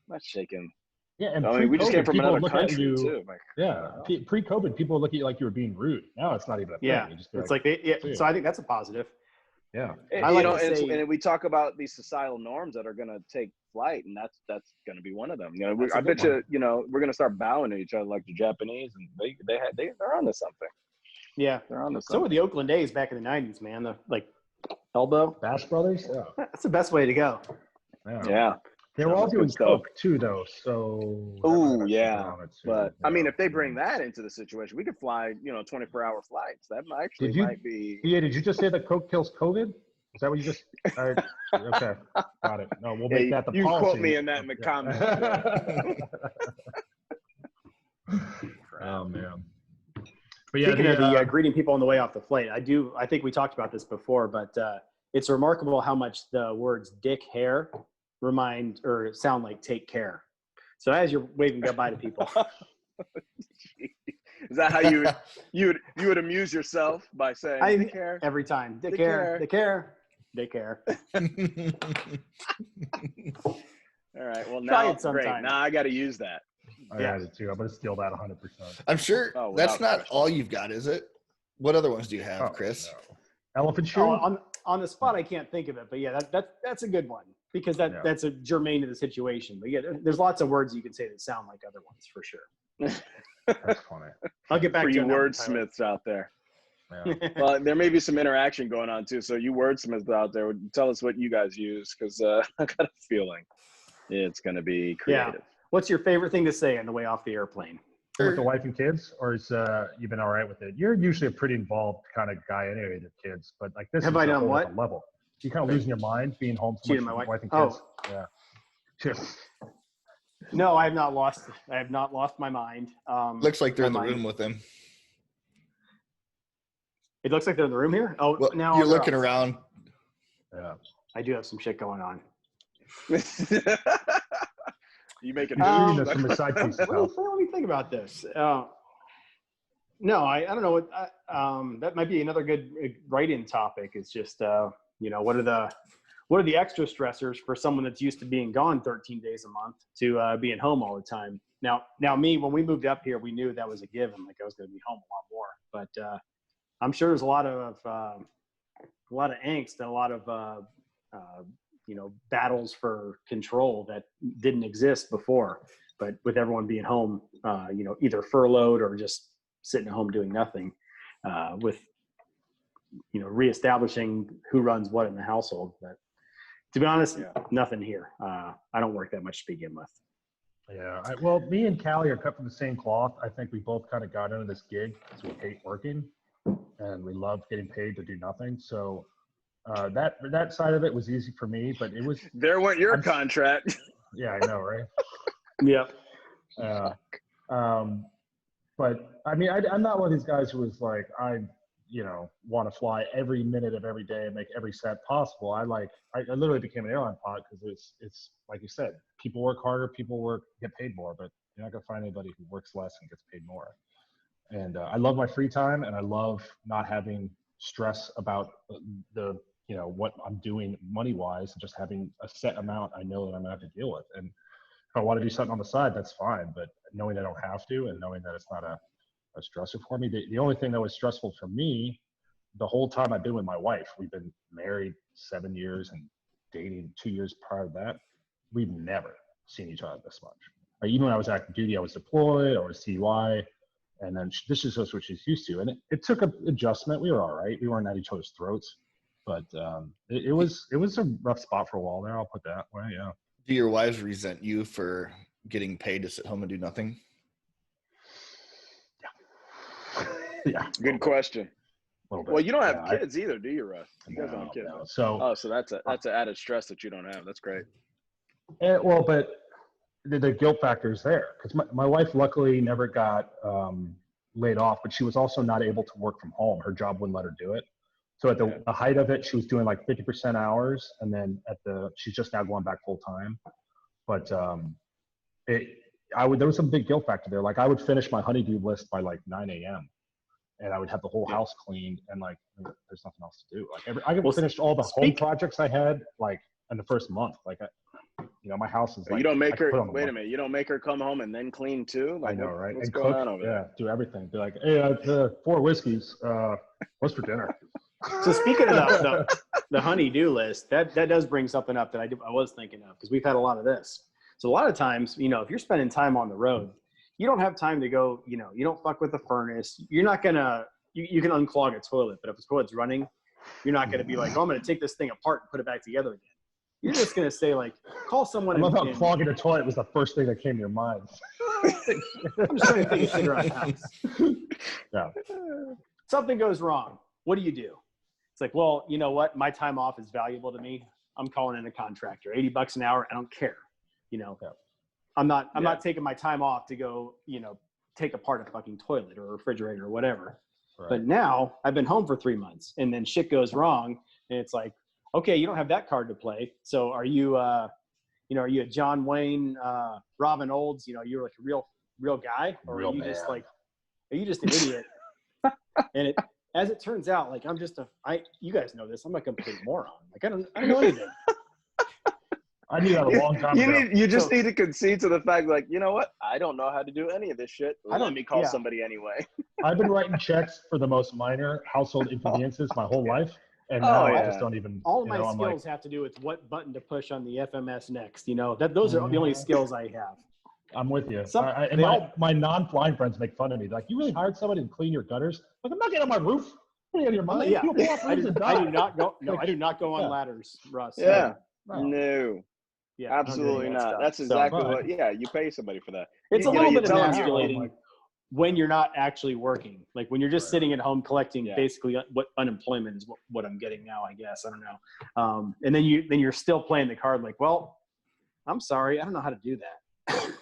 Speaker 1: not shaking.
Speaker 2: Yeah, and
Speaker 1: I mean, we just came from another country too. Like,
Speaker 2: pre-COVID, people look at you like you were being rude. Now it's not even a thing.
Speaker 4: Yeah, it's like so I think that's a positive.
Speaker 2: Yeah,
Speaker 1: and we talk about these societal norms that are going to take flight, and that's going to be one of them. I bet you, we're going to start bowing to each other like the Japanese, and they're onto something.
Speaker 4: Yeah,
Speaker 1: they're onto something.
Speaker 4: So were the Oakland A's back in the '90s, man. The elbow.
Speaker 2: Bash Brothers. Yeah,
Speaker 4: that's the best way to go.
Speaker 1: Yeah.
Speaker 2: They were all doing coke too, though. So.
Speaker 1: Oh yeah, but I mean, if they bring that into the situation, we could fly, 24-hour flights. That might be.
Speaker 2: Yeah, did you just say that coke kills COVID? Is that what you just? Okay, got it. No, we'll make that the policy.
Speaker 1: You quote me in that in the comments.
Speaker 2: Oh man.
Speaker 4: But yeah, speaking of the greeting people on the way off the flight, I think we talked about this before, but it's remarkable how much the words "dick," "hair" remind or sound like "take care." So as you're waving goodbye to people,
Speaker 1: is that how you would amuse yourself by saying "dick care"
Speaker 4: every time? Dick care, dick care, dick care.
Speaker 1: All right. Well, now great. Now I got to use that.
Speaker 2: I had it too. I'm gonna steal that 100%.
Speaker 3: I'm sure that's not all you've got, is it? What other ones do you have, Chris?
Speaker 2: No. Elephant shoe.
Speaker 4: On the spot, I can't think of it, but yeah, that's a good one, because that's a germane to the situation. But yeah, there's lots of words you can say that sound like other ones for sure.
Speaker 2: That's funny.
Speaker 4: I'll get back
Speaker 1: for
Speaker 4: to
Speaker 1: you wordsmiths out there. Yeah. Well, there may be some interaction going on too. So you wordsmiths out there, tell us what you guys use, because I got a feeling it's going to be creative.
Speaker 4: Yeah. What's your favorite thing to say on the way off the airplane?
Speaker 2: With the wife and kids, or is you been all right with it? You're usually a pretty involved kind of guy anyway to kids, but like this
Speaker 4: have
Speaker 2: is
Speaker 4: I done what
Speaker 2: level. You kind of losing your mind being home so much with wife and kids. Yeah. Just.
Speaker 4: No, I have not lost my mind.
Speaker 3: Looks like they're in the room with him.
Speaker 4: It looks like they're in the room here. Oh,
Speaker 3: well,
Speaker 4: now
Speaker 3: you're looking around.
Speaker 2: Yeah,
Speaker 4: I do have some shit going on.
Speaker 1: You make it
Speaker 2: from the side piece.
Speaker 4: Let me think about this. No, I don't know what. That might be another good write-in topic. It's just what are the extra stressors for someone that's used to being gone 13 days a month to being home all the time. Now me, when we moved up here, we knew that was a given. Like I was going to be home a lot more, but I'm sure there's a lot of angst and a lot of battles for control that didn't exist before. But with everyone being home, either furloughed or just sitting at home doing nothing, with reestablishing who runs what in the household. But to be honest, nothing here. I don't work that much to begin with.
Speaker 2: Yeah. Well, me and Callie are cut from the same cloth. I think we both kind of got into this gig because we hate working and we love getting paid to do nothing. So That side of it was easy for me, but it was.
Speaker 1: There went your contract.
Speaker 2: Yeah, I know, right?
Speaker 4: Yep.
Speaker 2: But I mean, I'm not one of these guys who was like, I want to fly every minute of every day and make every cent possible. I literally became an airline pilot because it's like you said, people work harder, get paid more, but you're not gonna find anybody who works less and gets paid more. And I love my free time, and I love not having stress about the what I'm doing money wise, and just having a set amount I know that I'm gonna have to deal with. And if I want to do something on the side, that's fine. But knowing I don't have to, and knowing that it's not a stressor for me. The only thing that was stressful for me the whole time I've been with my wife, we've been married 7 years and dating 2 years prior to that. We've never seen each other this much. Like, even when I was active duty, I was deployed, I was CY, and then this is just what she's used to. And it took an adjustment. We were all right. We weren't at each other's throats, but it was a rough spot for a while there. I'll put that way. Yeah.
Speaker 3: Do your wives resent you for getting paid to sit home and do nothing?
Speaker 1: Yeah. Good question. Well, you don't have kids either, do you, Russ? You guys don't have kids.
Speaker 2: No.
Speaker 1: So that's an added stress that you don't have. That's great.
Speaker 2: But the guilt factor is there because my wife luckily never got laid off, but she was also not able to work from home. Her job wouldn't let her do it. So at the height of it, she was doing like 50% hours, and then she's just now going back full time. But there was some big guilt factor there. Like I would finish my honeydew list by like 9 a.m. and I would have the whole house cleaned, and like there's nothing else to do. Like I finished all the home projects I had like in the first month. Like my house is like.
Speaker 1: You don't make her wait a minute. You don't make her come home and then clean too. Like,
Speaker 2: I know, right?
Speaker 1: What's
Speaker 2: and
Speaker 1: going
Speaker 2: cook,
Speaker 1: on over there?
Speaker 2: do everything. Be like, hey, 4 whiskeys. What's for dinner?
Speaker 4: So speaking of the honey-do list, that does bring something up that I was thinking of because we've had a lot of this. So a lot of times, if you're spending time on the road, you don't have time to go, you don't fuck with the furnace. You're not going to – you can unclog a toilet, but if the toilet's running, you're not going to be like, oh, I'm going to take this thing apart and put it back together again. You're just going to say, like, call someone.
Speaker 2: I love how clogging a toilet was the first thing that came to your mind.
Speaker 4: I'm just trying to think of shit around the house.
Speaker 2: Yeah.
Speaker 4: Something goes wrong. What do? It's like, well, you know what? My time off is valuable to me. I'm calling in a contractor. $80 an hour. I don't care. I'm not taking my time off to go, take apart a fucking toilet or a refrigerator or whatever. Right. But now I've been home for 3 months and then shit goes wrong. And it's like, okay, you don't have that card to play. So are you a John Wayne, Robin Olds, you're like a real guy, or are you just an idiot? And as it turns out, like you guys know this, I'm a complete moron. Like I don't know anything.
Speaker 2: I knew that a long time ago.
Speaker 1: You just need to concede to the fact, like, you know what? I don't know how to do any of this shit. Let me call somebody anyway.
Speaker 2: I've been writing checks for the most minor household inconveniences my whole life. And now I just don't even.
Speaker 4: All of my skills have to do with what button to push on the FMS next. Those are the only skills I have.
Speaker 2: I'm with you. My non-flying friends make fun of me. They're like, you really hired somebody to clean your gutters? Like, I'm not getting on my roof. What are you out of your mind?
Speaker 4: Yeah. I do not go. No, I do not go on ladders, Russ.
Speaker 1: Yeah. No. Yeah, absolutely not. That's exactly what. Yeah, you pay somebody for that.
Speaker 4: It's a little bit emasculating when you're not actually working. Like when you're just sitting at home collecting basically what unemployment is what I'm getting now, I guess. I don't know. And then you're still playing the card like, well, I'm sorry, I don't know how to do that.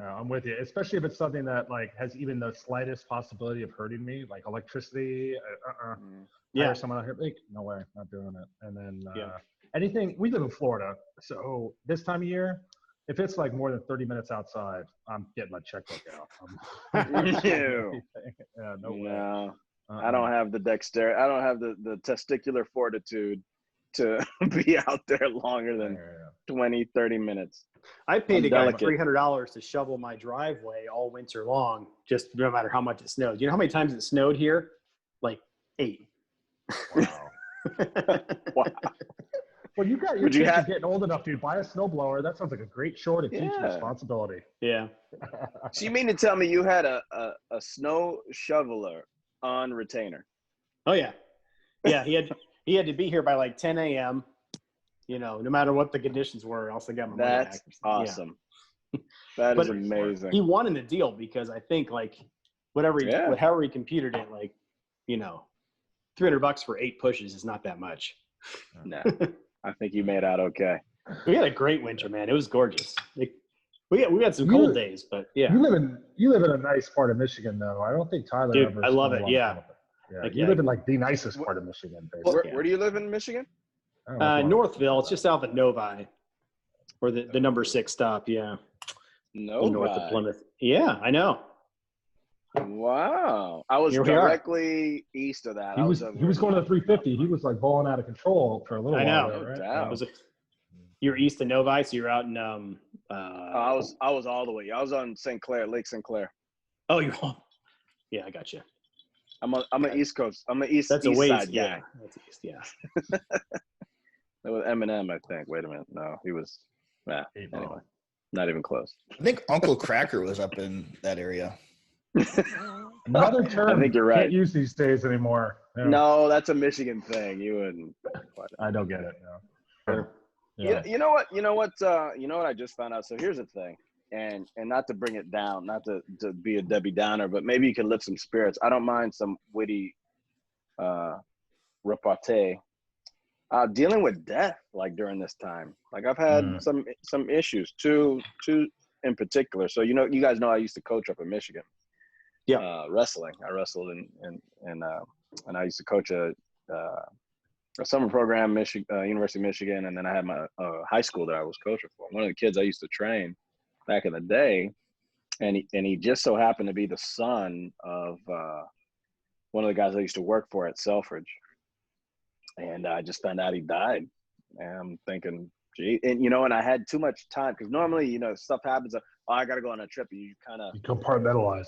Speaker 2: I'm with you, especially if it's something that like has even the slightest possibility of hurting me, like electricity. Hire someone out here. Like, no way, not doing it. And then anything. We live in Florida, so this time of year, if it's like more than 30 minutes outside, I'm getting my checkbook out.
Speaker 1: No way. I don't have the dexterity. I don't have the testicular fortitude to be out there longer than 20, 30 minutes.
Speaker 4: I paid a guy $300 to shovel my driveway all winter long, just no matter how much it snowed. You know how many times it snowed here? Like 8.
Speaker 2: Wow. Wow. Well, your kids are getting old enough, dude. Buy a snowblower. That sounds like a great chore to teach responsibility.
Speaker 4: Yeah.
Speaker 1: So you mean to tell me you had a snow shoveler on retainer?
Speaker 4: Oh yeah. Yeah, he had to be here by like 10 a.m. No matter what the conditions were, else I got my money back.
Speaker 1: That's awesome. Yeah. That is amazing.
Speaker 4: He won the deal because I think like however he computed it, like, $300 for 8 pushes is not that much.
Speaker 1: Nah, I think you made out okay.
Speaker 4: We had a great winter, man. It was gorgeous. We had some cold days, but yeah.
Speaker 2: You live in a nice part of Michigan, though. I don't think Tyler
Speaker 4: Dude,
Speaker 2: ever.
Speaker 4: I love
Speaker 2: spent
Speaker 4: it.
Speaker 2: a lot
Speaker 4: Yeah.
Speaker 2: of time with it. You live in like the nicest part of Michigan.
Speaker 1: Where do you live in Michigan?
Speaker 4: Northville. It's just south of Novi, or the number 6 stop. Yeah.
Speaker 1: Novi.
Speaker 4: North of Plymouth. Yeah, I know.
Speaker 1: Wow. I was directly east of that.
Speaker 2: He was going to the 350. He was like balling out of control for a little while.
Speaker 4: I know.
Speaker 2: There, right?
Speaker 1: No doubt.
Speaker 4: You're east of Novi, so you're out in
Speaker 1: I was all the way. I was on St. Clair, Lake St. Clair.
Speaker 4: Oh, you're on. Yeah, I got you.
Speaker 1: I'm an East Coast. I'm an East.
Speaker 4: That's
Speaker 1: east
Speaker 4: a ways.
Speaker 1: side
Speaker 4: Yeah,
Speaker 1: guy.
Speaker 4: that's east. Yeah.
Speaker 1: That was Eminem, I think. Wait a minute. No, he was. Nah. Anyway, not even close.
Speaker 3: I think Uncle Cracker was up in that area.
Speaker 2: Another term
Speaker 1: I think you're right.
Speaker 2: Can't use these days anymore. Yeah.
Speaker 1: No, that's a Michigan thing. You wouldn't.
Speaker 2: I don't get it. No.
Speaker 1: Yeah. You know what? You know what I just found out. So here's the thing, and not to bring it down, not to be a Debbie Downer, but maybe you can lift some spirits. I don't mind some witty repartee. Dealing with death, like during this time, like I've had some issues, two in particular. So you guys know I used to coach up in Michigan.
Speaker 4: Yeah.
Speaker 1: Wrestling. I wrestled and I used to coach a summer program, University of Michigan, and then I had my high school that I was coaching for. One of the kids I used to train back in the day, and he just so happened to be the son of one of the guys I used to work for at Selfridge. And I just found out he died. And I'm thinking, gee, and I had too much time because normally, stuff happens. I got to go on a trip. And you kind of
Speaker 2: compartmentalize,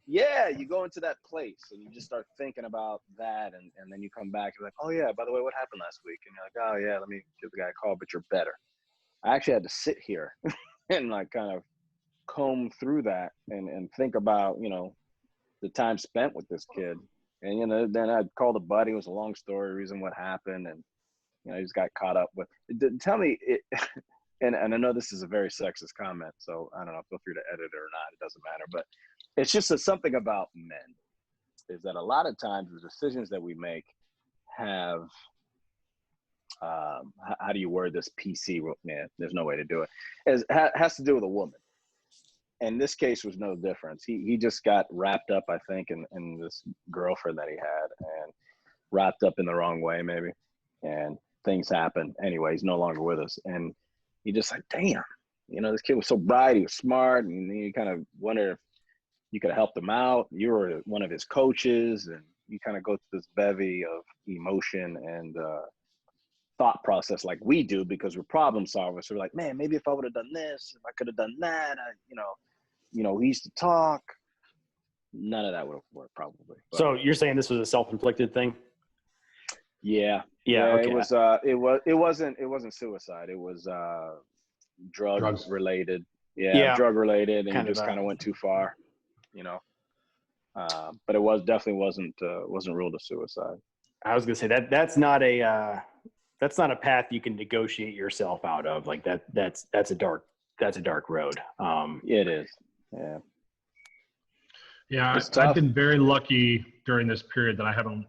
Speaker 1: Yeah, you go into that place and you just start thinking about that, and then you come back and you're like, oh yeah, by the way, what happened last week? And you're like, oh yeah, let me give the guy a call, but you're better. I actually had to sit here and like kind of comb through that and think about, the time spent with this kid. And, then I'd called a buddy. It was a long story, reason what happened. And, he just got caught up with – tell me – and I know this is a very sexist comment, so I don't know, feel free to edit it or not. It doesn't matter. But it's just something about men is that a lot of times the decisions that we make have how do you word this PC? Man, there's no way to do it. Has to do with a woman. And this case was no difference. He just got wrapped up, I think, in this girlfriend that he had, and wrapped up in the wrong way, maybe. And things happened. Anyway, he's no longer with us. And he just like, damn, this kid was so bright. He was smart. And you kind of wonder if you could have helped him out. You were one of his coaches, and you kind of go through this bevy of emotion and thought process like we do because we're problem solvers. So we're like, man, maybe if I would have done this, if I could have done that, we used to talk. None of that would have worked probably. But,
Speaker 4: so you're saying this was a self-inflicted thing?
Speaker 1: Yeah.
Speaker 4: Okay.
Speaker 1: It wasn't suicide. It was drug related. Yeah. Drug related, and he just kind of went too far, but it definitely wasn't ruled a suicide.
Speaker 4: I was gonna say that's not a path you can negotiate yourself out of. Like that's a dark road.
Speaker 1: It is. Yeah.
Speaker 2: Yeah, I've been very lucky during this period that I haven't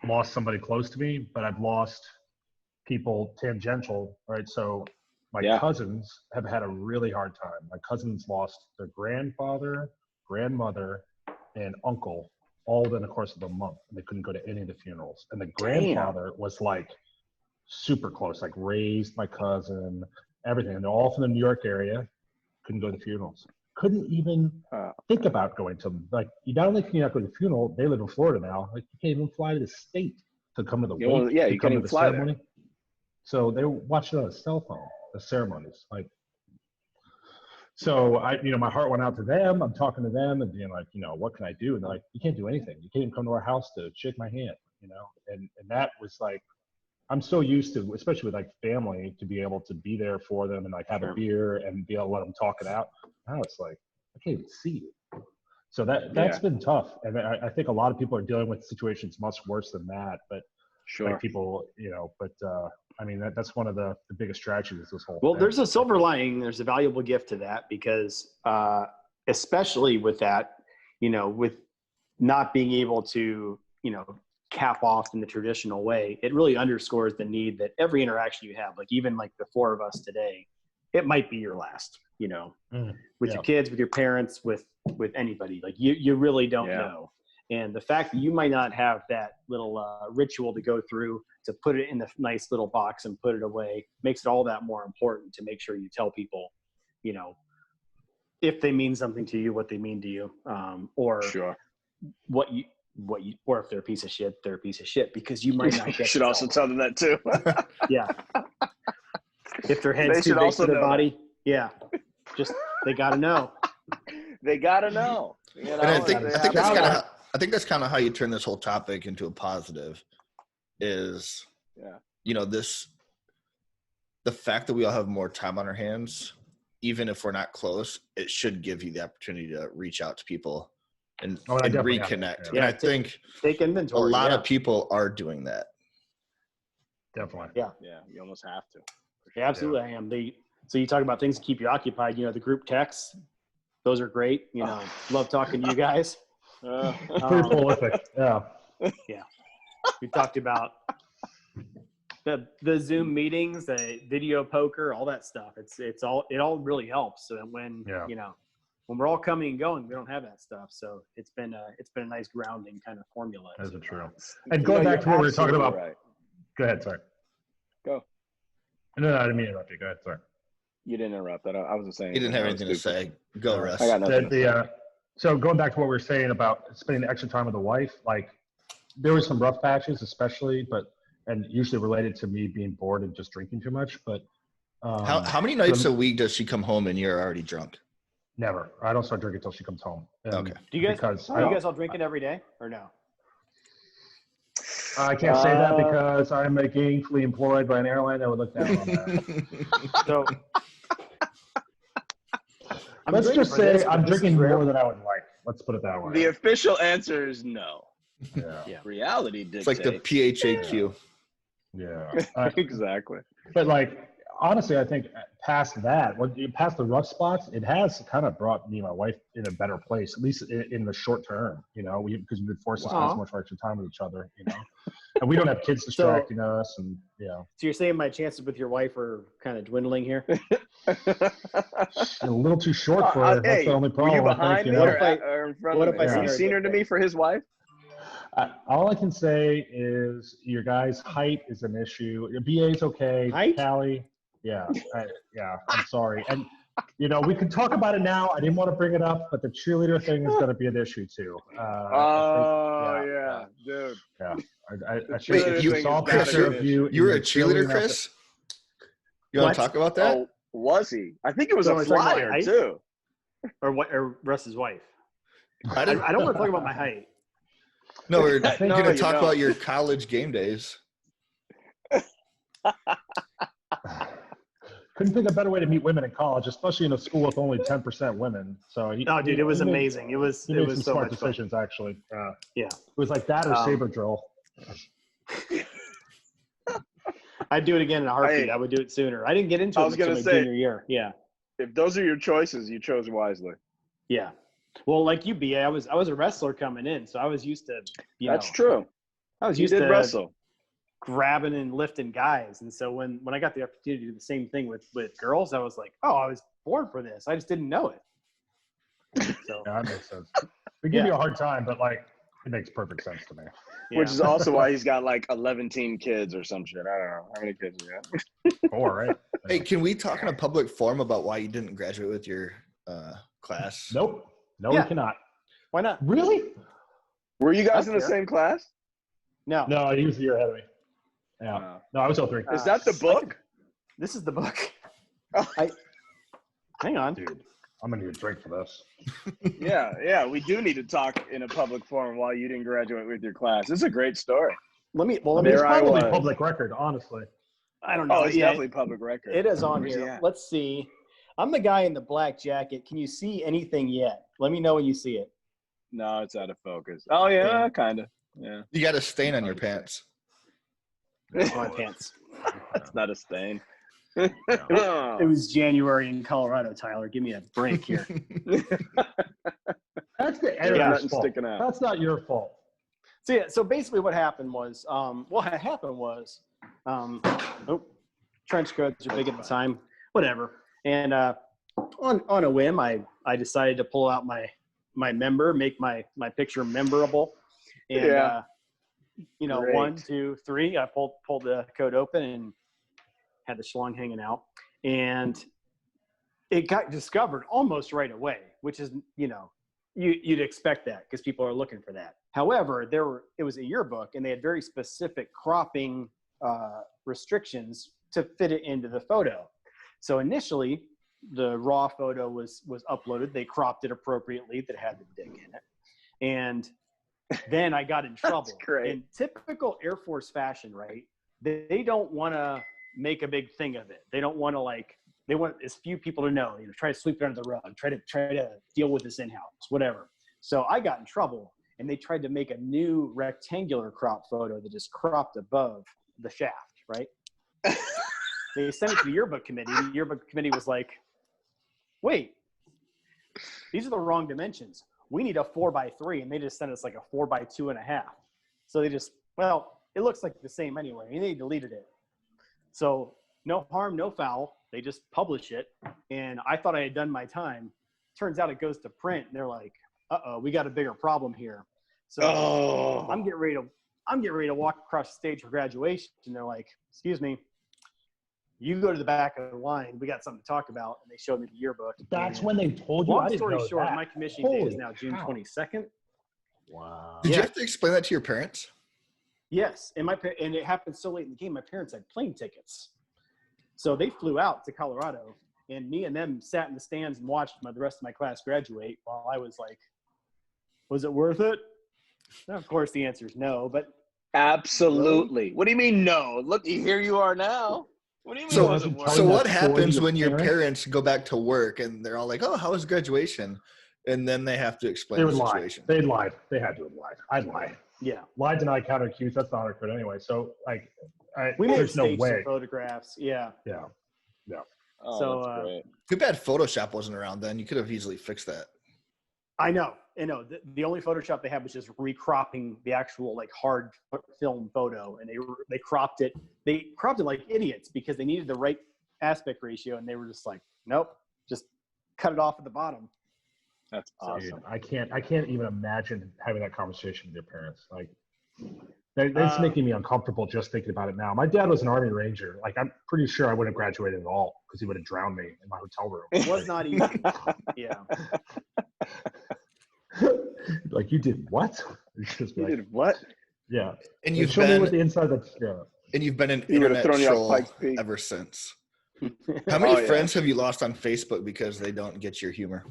Speaker 2: lost somebody close to me, but I've lost people tangential, right? So my cousins have had a really hard time. My cousins lost their grandfather, grandmother, and uncle all within the course of a month. They couldn't go to any of the funerals. And the grandfather was like super close, like raised my cousin, everything. And they're all from the New York area. Couldn't go to the funerals. Couldn't even think about going to them. Like, you not only can you not go to the funeral, they live in Florida now. Like, you can't even fly to the state to come to the wake.
Speaker 1: Yeah, you can't even fly ceremony. There.
Speaker 2: So they were watching on a cell phone, the ceremonies. Like, so my heart went out to them. I'm talking to them and being like, what can I do? And they're like, you can't do anything. You can't even come to our house to shake my hand, And that was like, I'm so used to, especially with like family, to be able to be there for them and like have a beer and be able to let them talk it out. Now it's like, I can't even see you. So that's been tough. And I think a lot of people are dealing with situations much worse than that. But like people, that's one of the biggest tragedies of this whole thing.
Speaker 4: There's a silver lining. There's a valuable gift to that because especially with that, with not being able to, cap off in the traditional way. It really underscores the need that every interaction you have, like even like the four of us today, it might be your last, with your kids, with your parents, with anybody. Like you really don't know. And the fact that you might not have that little ritual to go through to put it in the nice little box and put it away makes it all that more important to make sure you tell people, if they mean something to you, what they mean to you, or or if they're a piece of shit, they're a piece of shit, because you might not get.
Speaker 1: You should also tell them that too.
Speaker 4: Yeah. If their head's too big for their body, just they got to know.
Speaker 1: They got to know.
Speaker 3: And I think that's kind of how you turn this whole topic into a positive. Is the fact that we all have more time on our hands, even if we're not close, it should give you the opportunity to reach out to people and reconnect. And I think
Speaker 4: take inventory.
Speaker 3: A lot of people are doing that.
Speaker 2: Definitely.
Speaker 4: Yeah.
Speaker 1: Yeah. You almost have to.
Speaker 4: Yeah, absolutely. I am. So you talk about things to keep you occupied, the group texts, those are great. Love talking to you guys.
Speaker 2: Pretty prolific. Yeah.
Speaker 4: Yeah. We talked about the Zoom meetings, the video poker, all that stuff. It all really helps. So when when we're all coming and going, we don't have that stuff. So it's been a nice grounding kind of formula.
Speaker 2: That's true. And going back to what we were talking about. Right. Go ahead. Sorry.
Speaker 1: Go.
Speaker 2: No, I didn't mean to interrupt you. Go ahead. Sorry.
Speaker 1: You didn't interrupt. I wasn't saying.
Speaker 3: You didn't have anything to say. Go, Russ.
Speaker 1: I got nothing.
Speaker 2: So going back to what we were saying about spending extra time with the wife, like there were some rough patches, especially, and usually related to me being bored and just drinking too much. But
Speaker 3: how many nights a week does she come home and you're already drunk?
Speaker 2: Never. I don't start drinking until she comes home.
Speaker 3: Okay.
Speaker 4: Do you guys all drinking every day or no?
Speaker 2: I can't say that because I'm gainfully employed by an airline that would look down on that.
Speaker 4: So
Speaker 2: let's just say I'm drinking more than I would like. Let's put it that way.
Speaker 1: The official answer is no.
Speaker 2: Yeah.
Speaker 1: Reality dictates.
Speaker 3: It's like the PHAQ.
Speaker 2: Yeah.
Speaker 1: Exactly.
Speaker 2: But honestly, I think past the rough spots, it has kind of brought me and my wife in a better place, at least in the short term, because we've been forced to spend so much extra time with each other, and we don't have kids distracting us. And
Speaker 4: So you're saying my chances with your wife are kind of dwindling here?
Speaker 2: A little too short for her. That's the only problem.
Speaker 1: Were you behind me or in front of me? Have you seen her to me for his wife?
Speaker 2: All I can say is your guys' height is an issue. Your BA's okay.
Speaker 4: Height?
Speaker 2: Callie. Yeah. I'm sorry. And, we could talk about it now. I didn't want to bring it up, but the cheerleader thing is going to be an issue too.
Speaker 1: Dude.
Speaker 2: Yeah. I should you saw a picture of you.
Speaker 3: You were a cheerleader, Chris? You want to talk about that?
Speaker 1: Oh, was he? I think it was a flyer too.
Speaker 4: Or Russ's wife. I don't want to talk about my height.
Speaker 3: No, we're going to talk about your college game days.
Speaker 2: Couldn't think of a better way to meet women in college, especially in a school with only 10% women. So
Speaker 4: dude, it was amazing. It was
Speaker 2: some
Speaker 4: so
Speaker 2: smart
Speaker 4: much
Speaker 2: decisions,
Speaker 4: fun.
Speaker 2: actually.
Speaker 4: Yeah,
Speaker 2: it was like that or saber drill.
Speaker 4: I'd do it again in a heartbeat. I would do it sooner. I didn't get into it until my junior year. Yeah.
Speaker 1: If those are your choices, you chose wisely.
Speaker 4: Yeah. Well, like you, BA, I was a wrestler coming in, so I was used to.
Speaker 1: That's true.
Speaker 4: I was used to
Speaker 1: wrestle.
Speaker 4: Grabbing and lifting guys, and so when I got the opportunity to do the same thing with girls, I was like, oh, I was born for this. I just didn't know it. So
Speaker 2: that makes sense. We give you a hard time, but it makes perfect sense to me.
Speaker 1: Yeah. Which is also why he's got 11 kids or some shit. I don't know how many kids you got.
Speaker 2: 4, right?
Speaker 3: Hey, can we talk in a public forum about why you didn't graduate with your class?
Speaker 2: Nope. No, we cannot.
Speaker 4: Why not?
Speaker 2: Really?
Speaker 1: Were you guys in the same class?
Speaker 4: No,
Speaker 2: he was a year ahead of me. Yeah. No, I was 03.
Speaker 1: Is that the book?
Speaker 4: This is the book.
Speaker 1: Oh.
Speaker 4: Hang on.
Speaker 2: Dude, I'm going to need a drink for this.
Speaker 1: Yeah. We do need to talk in a public forum why you didn't graduate with your class. This is a great story.
Speaker 2: It's probably public record, honestly.
Speaker 4: I don't know.
Speaker 1: Oh, it's definitely public record.
Speaker 4: It is on here. Let's see. I'm the guy in the black jacket. Can you see anything yet? Let me know when you see it.
Speaker 1: No, it's out of focus. Oh, yeah, kind of. Yeah.
Speaker 3: You got a stain on your pants.
Speaker 4: My pants.
Speaker 1: That's not a stain.
Speaker 4: It was January in Colorado, Tyler. Give me a break here.
Speaker 2: That's the editor's fault. That's not your fault.
Speaker 4: So basically what happened was, trench coats are big at the time, whatever. And on a whim, I decided to pull out my member, make my picture memorable. And,
Speaker 1: Great.
Speaker 4: 1, 2, 3, I pulled the coat open and had the schlong hanging out. And it got discovered almost right away, which is, you'd expect that because people are looking for that. However, it was a yearbook and they had very specific cropping restrictions to fit it into the photo. So initially, the raw photo was uploaded. They cropped it appropriately that had the dick in it. And then I got in trouble.
Speaker 1: Great.
Speaker 4: In typical Air Force fashion, right? They don't want to make a big thing of it. They don't want to they want as few people to know, try to sweep it under the rug, try to deal with this in-house, whatever. So I got in trouble and they tried to make a new rectangular crop photo that is cropped above the shaft, right? They sent it to the yearbook committee. The yearbook committee was like, wait, these are the wrong dimensions. We need a 4x3, and they just sent us like a 4x2.5. So they just, it looks like the same anyway, and they deleted it. So no harm, no foul. They just publish it, and I thought I had done my time. Turns out it goes to print, and they're like, "Uh-oh, we got a bigger problem here." So I'm getting ready to walk across the stage for graduation, and they're like, "Excuse me, you go to the back of the line. We got something to talk about." And they showed me the yearbook.
Speaker 2: That's when they told you.
Speaker 4: Long story short, my commissioning day is now June
Speaker 2: cow.
Speaker 4: 22nd.
Speaker 2: Wow.
Speaker 3: Did you have to explain that to your parents?
Speaker 4: Yes, and it happened so late in the game. My parents had plane tickets, so they flew out to Colorado, and me and them sat in the stands and watched the rest of my class graduate. While I was like, "Was it worth it?" Now, of course, the answer is no. But
Speaker 1: absolutely. What do you mean no? Look, here you are now. What do you mean?
Speaker 3: So what happens when your parents go back to work and they're all like, "Oh, how was graduation?" And then they have to explain the situation.
Speaker 2: They lied. They had to have lied. I'd lie.
Speaker 4: Yeah.
Speaker 2: Lie, deny, counter accuse. That's not good anyway. So
Speaker 4: we made
Speaker 2: there's no way.
Speaker 4: some photographs. Yeah.
Speaker 2: Yeah.
Speaker 1: Oh,
Speaker 4: So
Speaker 1: that's great.
Speaker 3: Too bad Photoshop wasn't around then. You could have easily fixed that.
Speaker 4: I know. The only Photoshop they had was just recropping the actual hard film photo, and they cropped it. They cropped it like idiots because they needed the right aspect ratio, and they were just like, nope, just cut it off at the bottom.
Speaker 1: That's awesome.
Speaker 2: Dude, I can't even imagine having that conversation with your parents. It's making me uncomfortable just thinking about it now. My dad was an Army Ranger. I'm pretty sure I wouldn't have graduated at all because he would have drowned me in my hotel room.
Speaker 4: It was not easy. Yeah.
Speaker 2: You did what?
Speaker 1: You did what?
Speaker 2: Yeah.
Speaker 3: And you've
Speaker 2: show me what the inside of
Speaker 3: And you've been an
Speaker 1: He would have
Speaker 3: internet
Speaker 1: thrown you off
Speaker 3: troll
Speaker 1: Pikes Peak.
Speaker 3: ever since. How many friends have you lost on Facebook because they don't get your humor?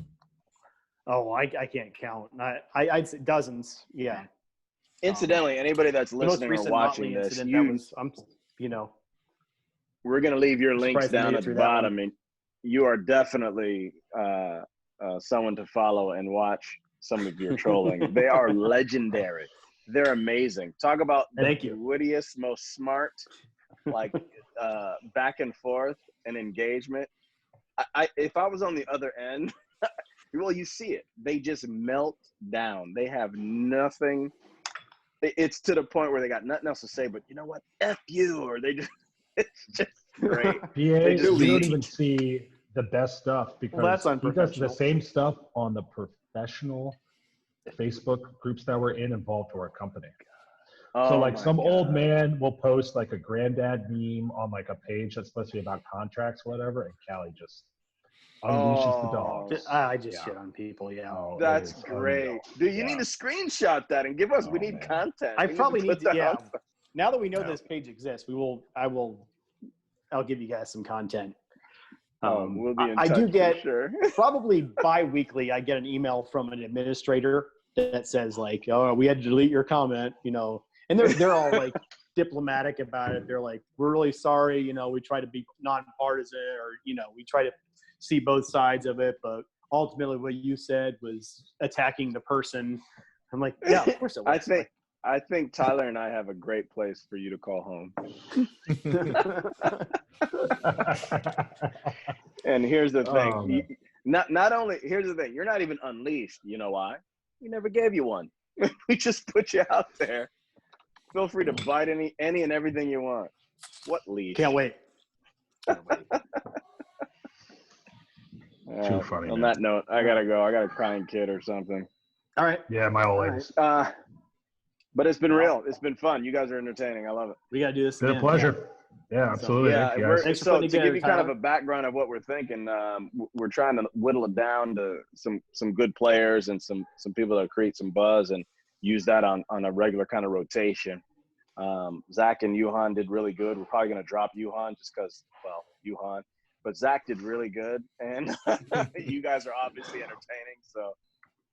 Speaker 4: Oh, I can't count. I'd say dozens. Yeah.
Speaker 1: Incidentally, anybody that's listening or watching this, we're going to leave your links down at the bottom, and you are definitely someone to follow and watch some of your trolling. They are legendary. They're amazing. Talk about the wittiest, most smart, back and forth and engagement. If I was on the other end, well, you see it. They just melt down. They have nothing. It's to the point where they got nothing else to say, but you know what? F you. Or it's just great.
Speaker 2: You don't even see the best stuff because he does the same stuff on the professional Facebook groups that we're involved to our company. So some old man will post a granddad meme on a page that's supposed to be about contracts or whatever, and Callie just unleashes the dogs.
Speaker 4: I just shit on people. Yeah.
Speaker 2: Oh,
Speaker 1: that's great. Dude, you need to screenshot that and give us. We need content.
Speaker 4: I probably need to. Yeah. Now that we know this page exists, I'll give you guys some content.
Speaker 1: We'll be in touch.
Speaker 4: I do get
Speaker 1: sure.
Speaker 4: probably bi-weekly. I get an email from an administrator that says "Oh, we had to delete your comment," and they're all diplomatic about it. They're like, "We're really sorry. We try to be nonpartisan, or we try to see both sides of it, but ultimately what you said was attacking the person." I'm like, yeah, of course it was.
Speaker 1: I think Tyler and I have a great place for you to call home. And here's the thing. Not only, here's the thing. You're not even unleashed. You know why? We never gave you one. We just put you out there. Feel free to bite any and everything you want. What leash?
Speaker 4: Can't wait.
Speaker 2: Too funny.
Speaker 1: On
Speaker 2: man.
Speaker 1: that note, I gotta go. I got a crying kid or something.
Speaker 4: All right.
Speaker 2: Yeah, my old ladies.
Speaker 1: But it's been real. It's been fun. You guys are entertaining. I love it.
Speaker 4: We got to do this
Speaker 2: Been
Speaker 4: again.
Speaker 2: a pleasure. Yeah, absolutely.
Speaker 1: Yeah,
Speaker 2: Thank you guys.
Speaker 4: Thanks for
Speaker 1: so
Speaker 4: putting
Speaker 1: to
Speaker 4: together,
Speaker 1: give you kind of
Speaker 4: Tyler.
Speaker 1: a background of what we're thinking, we're trying to whittle it down to some good players and some people that create some buzz and use that on a regular kind of rotation. Zach and Yuhan did really good. We're probably going to drop Yuhan just because, well, Yuhan. But Zach did really good, and you guys are obviously entertaining. So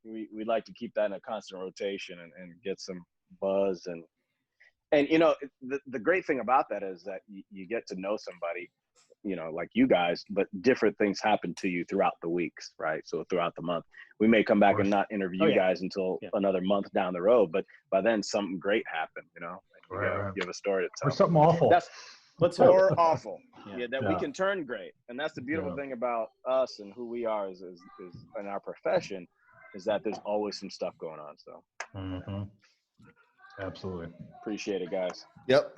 Speaker 1: we'd like to keep that in a constant rotation and get some buzz. And you know, the great thing about that is that you get to know somebody, you know, like you guys, but different things happen to you throughout the weeks, right? So throughout the month. We may come back and not interview you guys until another month down the road, but by then something great happened, you know? You have a story to tell.
Speaker 2: Or something awful.
Speaker 1: Or awful. We
Speaker 2: Yeah.
Speaker 1: can turn great. And that's the beautiful thing about us and who we are is in our profession is that there's always some stuff going on. So
Speaker 2: Absolutely.
Speaker 1: appreciate it, guys.
Speaker 3: Yep.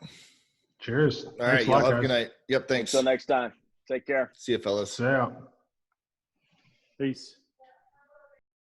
Speaker 2: Cheers.
Speaker 3: All right. Y'all have a good night. Yep. Thanks.
Speaker 1: Until next time. Take care.
Speaker 3: See you, fellas.
Speaker 2: Yeah.
Speaker 4: Peace.